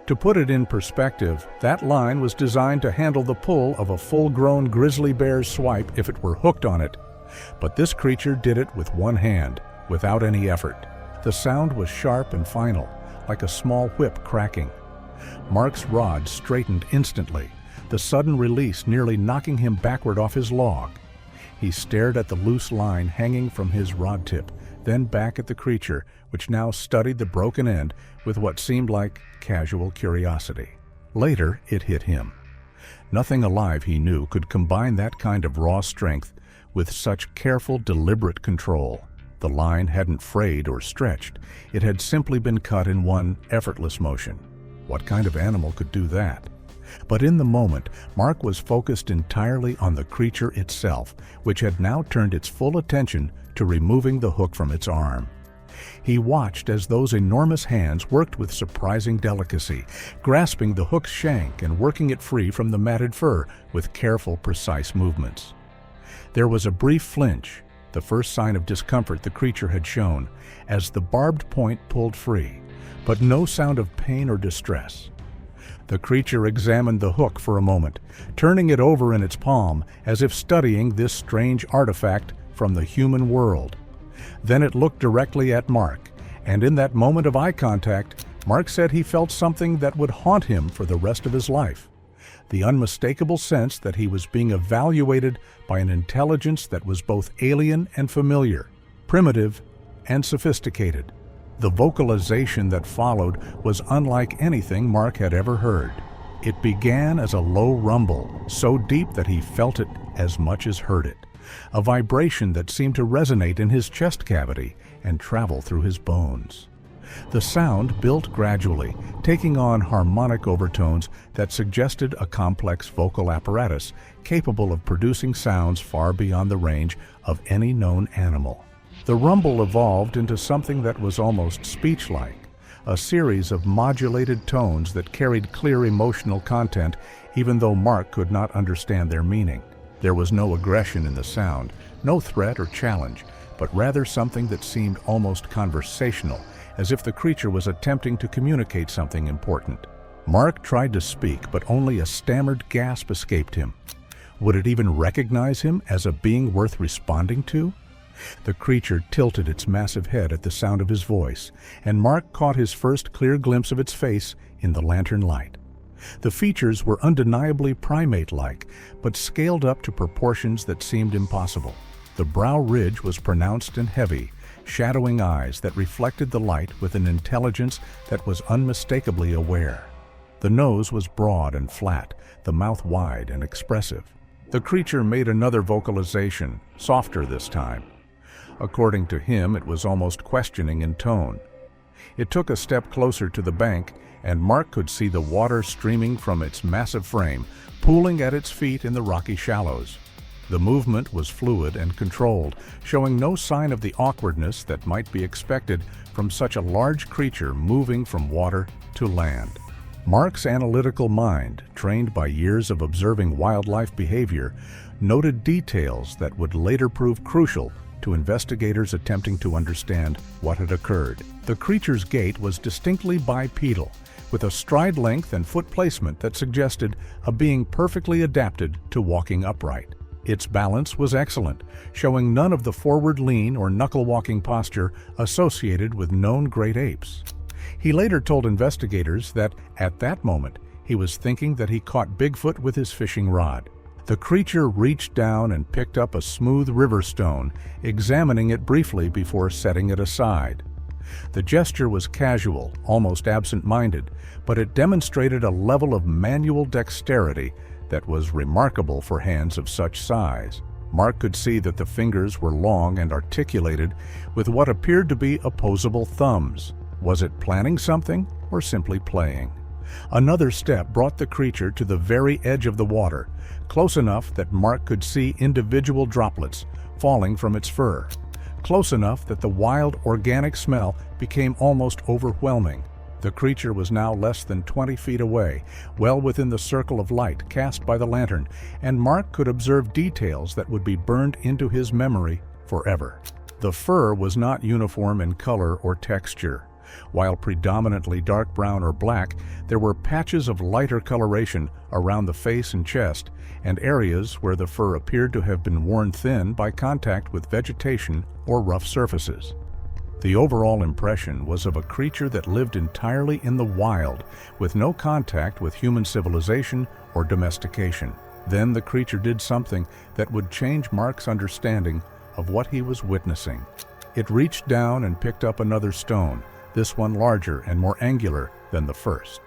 To put it in perspective, that line was designed to handle the pull of a full-grown grizzly bear's swipe if it were hooked on it. But this creature did it with one hand, without any effort. The sound was sharp and final, like a small whip cracking. Mark's rod straightened instantly, the sudden release nearly knocking him backward off his log. He stared at the loose line hanging from his rod tip, then back at the creature, which now studied the broken end with what seemed like casual curiosity. Later, it hit him. Nothing alive, he knew, could combine that kind of raw strength with such careful, deliberate control. The line hadn't frayed or stretched. It had simply been cut in one effortless motion. What kind of animal could do that? But in the moment, Mark was focused entirely on the creature itself, which had now turned its full attention to removing the hook from its arm. He watched as those enormous hands worked with surprising delicacy, grasping the hook's shank and working it free from the matted fur with careful, precise movements. There was a brief flinch, the first sign of discomfort the creature had shown, as the barbed point pulled free. but no sound of pain or distress. The creature examined the hook for a moment, turning it over in its palm as if studying this strange artifact from the human world. Then it looked directly at Mark, and in that moment of eye contact, Mark said he felt something that would haunt him for the rest of his life. The unmistakable sense that he was being evaluated by an intelligence that was both alien and familiar, primitive and sophisticated. The vocalization that followed was unlike anything Mark had ever heard. It began as a low rumble, so deep that he felt it as much as heard it, a vibration that seemed to resonate in his chest cavity and travel through his bones. The sound built gradually, taking on harmonic overtones that suggested a complex vocal apparatus capable of producing sounds far beyond the range of any known animal. The rumble evolved into something that was almost speech-like, a series of modulated tones that carried clear emotional content even though Mark could not understand their meaning. There was no aggression in the sound, no threat or challenge, but rather something that seemed almost conversational, as if the creature was attempting to communicate something important. Mark tried to speak, but only a stammered gasp escaped him. Would it even recognize him as a being worth responding to? The creature tilted its massive head at the sound of his voice, and Mark caught his first clear glimpse of its face in the lantern light. The features were undeniably primate-like, but scaled up to proportions that seemed impossible. The brow ridge was pronounced and heavy, shadowing eyes that reflected the light with an intelligence that was unmistakably aware. The nose was broad and flat, the mouth wide and expressive. The creature made another vocalization, softer this time. According to him, it was almost questioning in tone. It took a step closer to the bank, and Mark could see the water streaming from its massive frame, pooling at its feet in the rocky shallows. The movement was fluid and controlled, showing no sign of the awkwardness that might be expected from such a large creature moving from water to land. Mark's analytical mind, trained by years of observing wildlife behavior, noted details that would later prove crucial to investigators attempting to understand what had occurred. The creature's gait was distinctly bipedal, with a stride length and foot placement that suggested a being perfectly adapted to walking upright. Its balance was excellent, showing none of the forward lean or knuckle-walking posture associated with known great apes. He later told investigators that, at that moment, he was thinking that he caught Bigfoot with his fishing rod. The creature reached down and picked up a smooth river stone, examining it briefly before setting it aside. The gesture was casual, almost absent-minded, but it demonstrated a level of manual dexterity that was remarkable for hands of such size. Mark could see that the fingers were long and articulated, with what appeared to be opposable thumbs. Was it planning something, or simply playing? Another step brought the creature to the very edge of the water, close enough that Mark could see individual droplets falling from its fur, close enough that the wild organic smell became almost overwhelming. The creature was now less than 20 feet away, well within the circle of light cast by the lantern, and Mark could observe details that would be burned into his memory forever. The fur was not uniform in color or texture. While predominantly dark brown or black, there were patches of lighter coloration around the face and chest, and areas where the fur appeared to have been worn thin by contact with vegetation or rough surfaces. The overall impression was of a creature that lived entirely in the wild, with no contact with human civilization or domestication. Then the creature did something that would change Mark's understanding of what he was witnessing. It reached down and picked up another stone, this one larger and more angular than the first.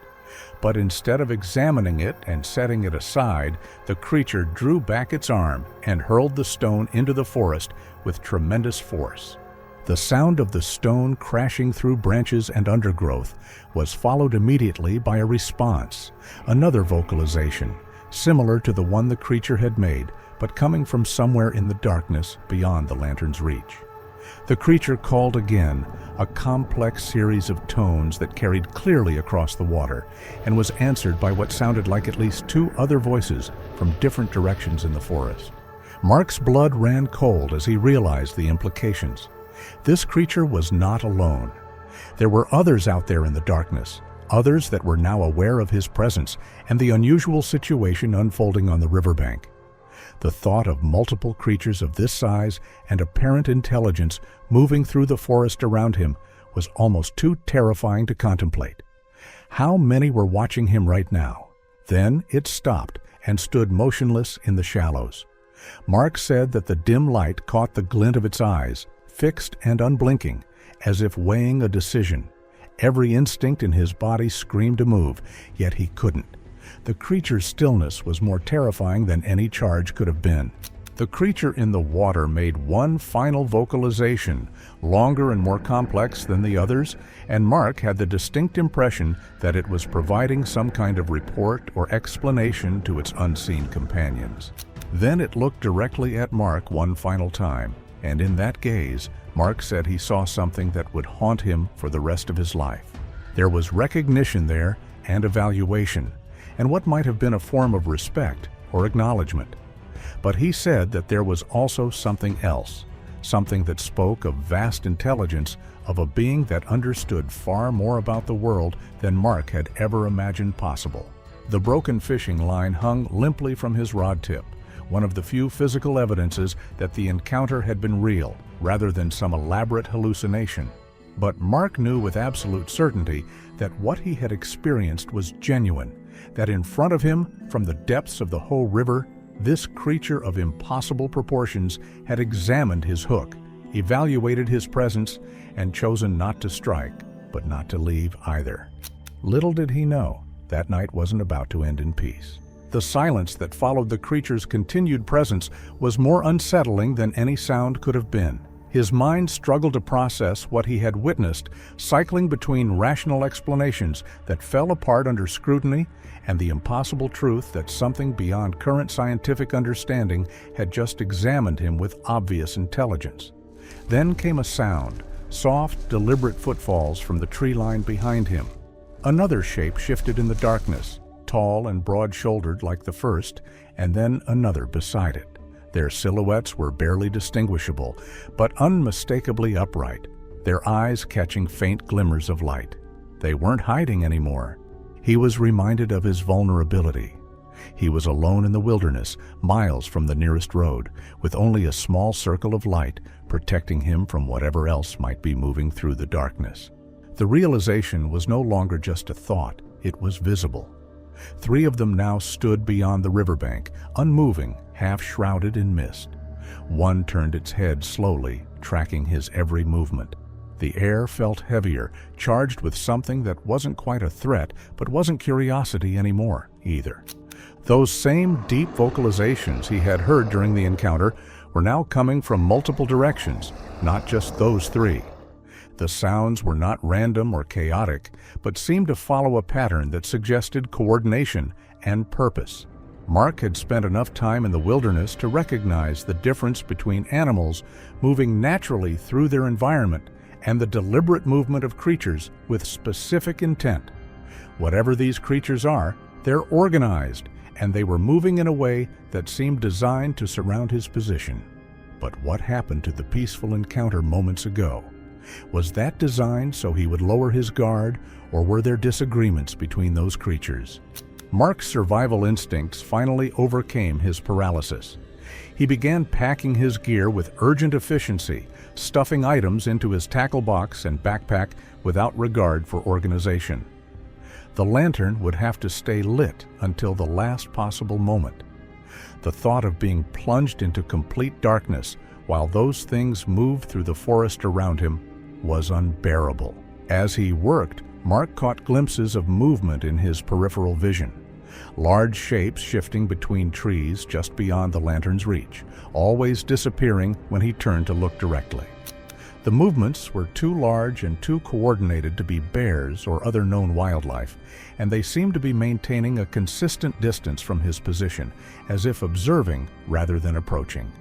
But instead of examining it and setting it aside, the creature drew back its arm and hurled the stone into the forest with tremendous force. The sound of the stone crashing through branches and undergrowth was followed immediately by a response, another vocalization, similar to the one the creature had made, but coming from somewhere in the darkness beyond the lantern's reach. The creature called again, a complex series of tones that carried clearly across the water, and was answered by what sounded like at least two other voices from different directions in the forest. Mark's blood ran cold as he realized the implications. This creature was not alone. There were others out there in the darkness, others that were now aware of his presence and the unusual situation unfolding on the riverbank. The thought of multiple creatures of this size and apparent intelligence moving through the forest around him was almost too terrifying to contemplate. How many were watching him right now? Then it stopped and stood motionless in the shallows. Mark said that the dim light caught the glint of its eyes, fixed and unblinking, as if weighing a decision. Every instinct in his body screamed to move, yet he couldn't. The creature's stillness was more terrifying than any charge could have been. The creature in the water made one final vocalization, longer and more complex than the others, and Mark had the distinct impression that it was providing some kind of report or explanation to its unseen companions. Then it looked directly at Mark one final time, and in that gaze, Mark said he saw something that would haunt him for the rest of his life. There was recognition there and evaluation, and what might have been a form of respect or acknowledgement. But he said that there was also something else, something that spoke of vast intelligence, of a being that understood far more about the world than Mark had ever imagined possible. The broken fishing line hung limply from his rod tip, one of the few physical evidences that the encounter had been real, rather than some elaborate hallucination. But Mark knew with absolute certainty that what he had experienced was genuine, that in front of him, from the depths of the whole river, this creature of impossible proportions had examined his hook, evaluated his presence, and chosen not to strike, but not to leave either. Little did he know, that night wasn't about to end in peace. The silence that followed the creature's continued presence was more unsettling than any sound could have been. His mind struggled to process what he had witnessed, cycling between rational explanations that fell apart under scrutiny and the impossible truth that something beyond current scientific understanding had just examined him with obvious intelligence. Then came a sound, soft, deliberate footfalls from the tree line behind him. Another shape shifted in the darkness, tall and broad-shouldered like the first, and then another beside it. Their silhouettes were barely distinguishable, but unmistakably upright, their eyes catching faint glimmers of light. They weren't hiding anymore. He was reminded of his vulnerability. He was alone in the wilderness, miles from the nearest road, with only a small circle of light protecting him from whatever else might be moving through the darkness. The realization was no longer just a thought, it was visible. 3 of them now stood beyond the riverbank, unmoving, half shrouded in mist. One turned its head slowly, tracking his every movement. The air felt heavier, charged with something that wasn't quite a threat, but wasn't curiosity anymore, either. Those same deep vocalizations he had heard during the encounter were now coming from multiple directions, not just those 3. The sounds were not random or chaotic, but seemed to follow a pattern that suggested coordination and purpose. Mark had spent enough time in the wilderness to recognize the difference between animals moving naturally through their environment and the deliberate movement of creatures with specific intent. Whatever these creatures are, they're organized, and they were moving in a way that seemed designed to surround his position. But what happened to the peaceful encounter moments ago? Was that designed so he would lower his guard, or were there disagreements between those creatures? Mark's survival instincts finally overcame his paralysis. He began packing his gear with urgent efficiency, stuffing items into his tackle box and backpack without regard for organization. The lantern would have to stay lit until the last possible moment. The thought of being plunged into complete darkness while those things moved through the forest around him was unbearable. As he worked, Mark caught glimpses of movement in his peripheral vision. Large shapes shifting between trees just beyond the lantern's reach, always disappearing when he turned to look directly. The movements were too large and too coordinated to be bears or other known wildlife, and they seemed to be maintaining a consistent distance from his position, as if observing rather than approaching.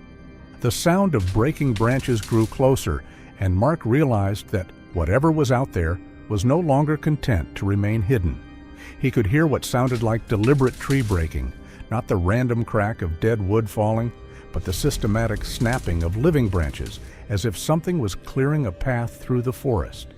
The sound of breaking branches grew closer, and Mark realized that whatever was out there was no longer content to remain hidden. He could hear what sounded like deliberate tree breaking, not the random crack of dead wood falling, but the systematic snapping of living branches, as if something was clearing a path through the forest.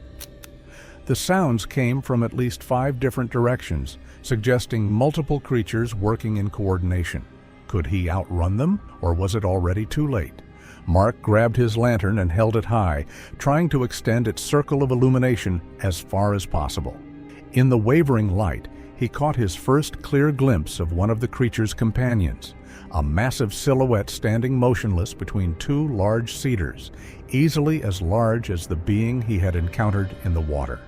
The sounds came from at least 5 different directions, suggesting multiple creatures working in coordination. Could he outrun them, or was it already too late? Mark grabbed his lantern and held it high, trying to extend its circle of illumination as far as possible. In the wavering light, he caught his first clear glimpse of one of the creature's companions, a massive silhouette standing motionless between 2 large cedars, easily as large as the being he had encountered in the water.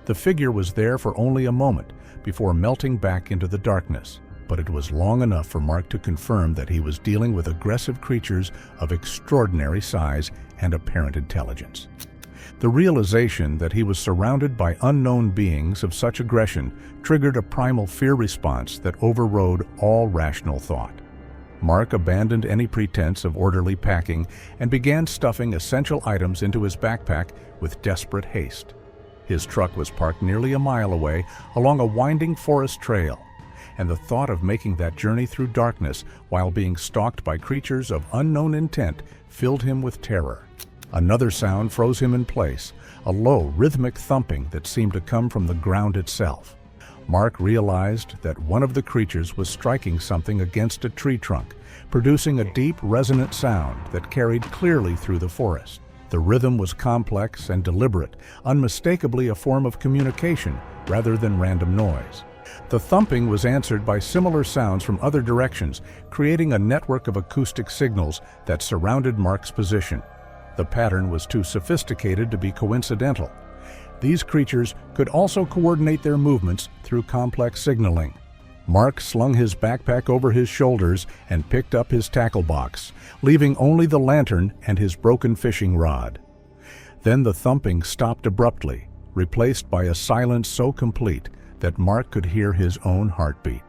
The figure was there for only a moment before melting back into the darkness, but it was long enough for Mark to confirm that he was dealing with aggressive creatures of extraordinary size and apparent intelligence. The realization that he was surrounded by unknown beings of such aggression triggered a primal fear response that overrode all rational thought. Mark abandoned any pretense of orderly packing and began stuffing essential items into his backpack with desperate haste. His truck was parked nearly a mile away along a winding forest trail, and the thought of making that journey through darkness while being stalked by creatures of unknown intent filled him with terror. Another sound froze him in place, a low, rhythmic thumping that seemed to come from the ground itself. Mark realized that one of the creatures was striking something against a tree trunk, producing a deep, resonant sound that carried clearly through the forest. The rhythm was complex and deliberate, unmistakably a form of communication rather than random noise. The thumping was answered by similar sounds from other directions, creating a network of acoustic signals that surrounded Mark's position. The pattern was too sophisticated to be coincidental. These creatures could also coordinate their movements through complex signaling. Mark slung his backpack over his shoulders and picked up his tackle box, leaving only the lantern and his broken fishing rod. Then the thumping stopped abruptly, replaced by a silence so complete that Mark could hear his own heartbeat.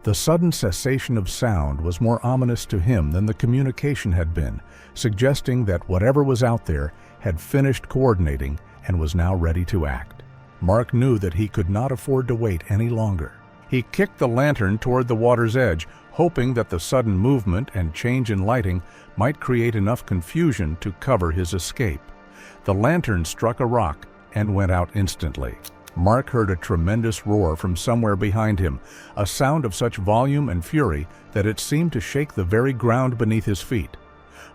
The sudden cessation of sound was more ominous to him than the communication had been, suggesting that whatever was out there had finished coordinating and was now ready to act. Mark knew that he could not afford to wait any longer. He kicked the lantern toward the water's edge, hoping that the sudden movement and change in lighting might create enough confusion to cover his escape. The lantern struck a rock and went out instantly. Mark heard a tremendous roar from somewhere behind him, a sound of such volume and fury that it seemed to shake the very ground beneath his feet.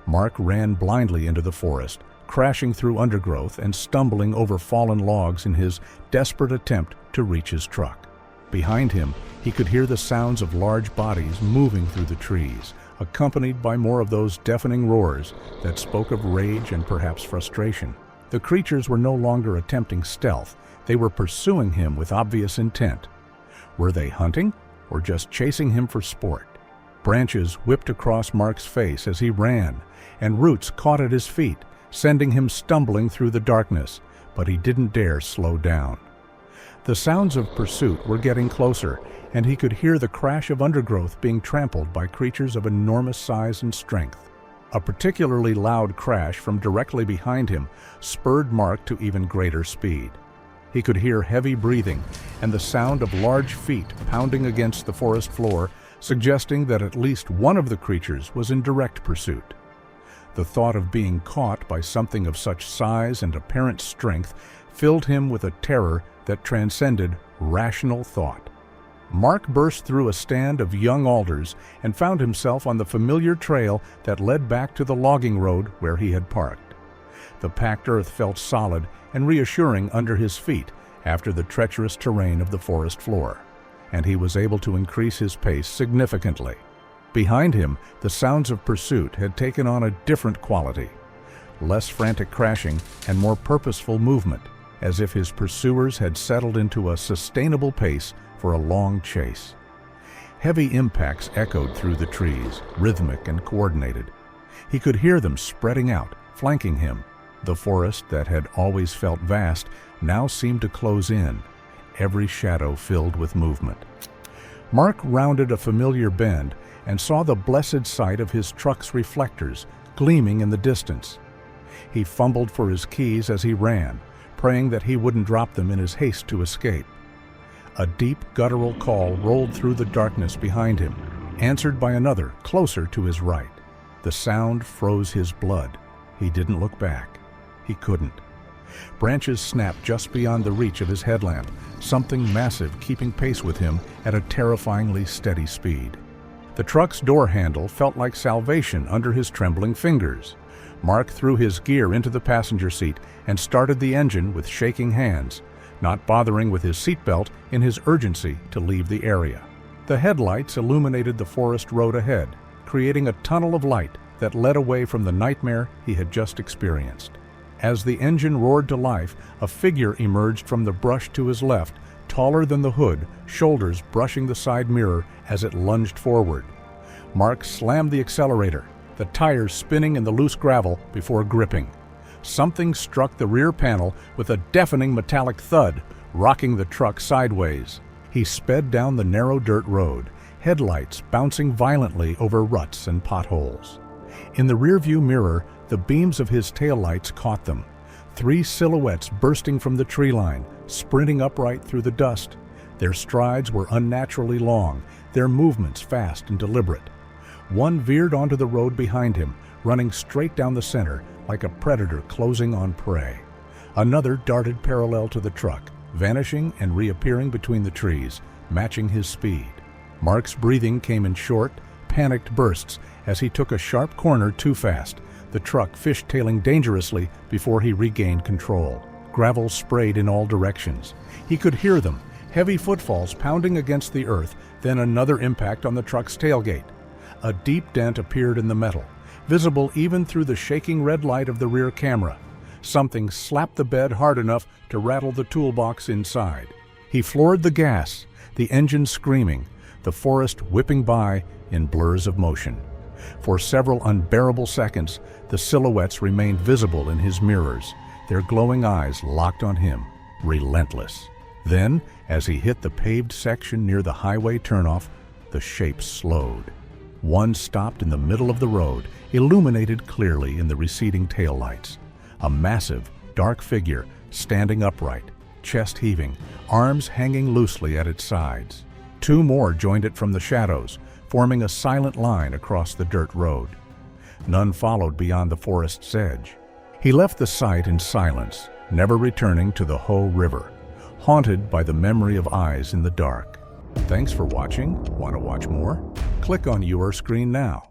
Mark ran blindly into the forest, crashing through undergrowth and stumbling over fallen logs in his desperate attempt to reach his truck. Behind him, he could hear the sounds of large bodies moving through the trees, accompanied by more of those deafening roars that spoke of rage and perhaps frustration. The creatures were no longer attempting stealth. They were pursuing him with obvious intent. Were they hunting or just chasing him for sport? Branches whipped across Mark's face as he ran, and roots caught at his feet, sending him stumbling through the darkness, but he didn't dare slow down. The sounds of pursuit were getting closer, and he could hear the crash of undergrowth being trampled by creatures of enormous size and strength. A particularly loud crash from directly behind him spurred Mark to even greater speed. He could hear heavy breathing and the sound of large feet pounding against the forest floor, suggesting that at least one of the creatures was in direct pursuit. The thought of being caught by something of such size and apparent strength filled him with a terror that transcended rational thought. Mark burst through a stand of young alders and found himself on the familiar trail that led back to the logging road where he had parked. The packed earth felt solid and reassuring under his feet after the treacherous terrain of the forest floor, and he was able to increase his pace significantly. Behind him, the sounds of pursuit had taken on a different quality, less frantic crashing and more purposeful movement, as if his pursuers had settled into a sustainable pace for a long chase. Heavy impacts echoed through the trees, rhythmic and coordinated. He could hear them spreading out, flanking him. The forest that had always felt vast now seemed to close in, every shadow filled with movement. Mark rounded a familiar bend and saw the blessed sight of his truck's reflectors gleaming in the distance. He fumbled for his keys as he ran, praying that he wouldn't drop them in his haste to escape. A deep, guttural call rolled through the darkness behind him, answered by another closer to his right. The sound froze his blood. He didn't look back. He couldn't. Branches snapped just beyond the reach of his headlamp, something massive keeping pace with him at a terrifyingly steady speed. The truck's door handle felt like salvation under his trembling fingers. Mark threw his gear into the passenger seat and started the engine with shaking hands, not bothering with his seatbelt in his urgency to leave the area. The headlights illuminated the forest road ahead, creating a tunnel of light that led away from the nightmare he had just experienced. As the engine roared to life, a figure emerged from the brush to his left, taller than the hood, shoulders brushing the side mirror as it lunged forward. Mark slammed the accelerator, the tires spinning in the loose gravel before gripping. Something struck the rear panel with a deafening metallic thud, rocking the truck sideways. He sped down the narrow dirt road, headlights bouncing violently over ruts and potholes. In the rearview mirror, the beams of his taillights caught them. 3 silhouettes bursting from the tree line, sprinting upright through the dust. Their strides were unnaturally long, their movements fast and deliberate. One veered onto the road behind him, running straight down the center like a predator closing on prey. Another darted parallel to the truck, vanishing and reappearing between the trees, matching his speed. Mark's breathing came in short, panicked bursts as he took a sharp corner too fast, the truck fishtailing dangerously before he regained control. Gravel sprayed in all directions. He could hear them, heavy footfalls pounding against the earth, then another impact on the truck's tailgate. A deep dent appeared in the metal, visible even through the shaking red light of the rear camera. Something slapped the bed hard enough to rattle the toolbox inside. He floored the gas, the engine screaming, the forest whipping by in blurs of motion. For several unbearable seconds, the silhouettes remained visible in his mirrors, their glowing eyes locked on him, relentless. Then, as he hit the paved section near the highway turnoff, the shapes slowed. One stopped in the middle of the road, illuminated clearly in the receding taillights. A massive, dark figure standing upright, chest heaving, arms hanging loosely at its sides. 2 more joined it from the shadows, forming a silent line across the dirt road. None followed beyond the forest's edge. He left the site in silence, never returning to the Hoh River, haunted by the memory of eyes in the dark. Thanks for watching. Want to watch more? Click on your screen now.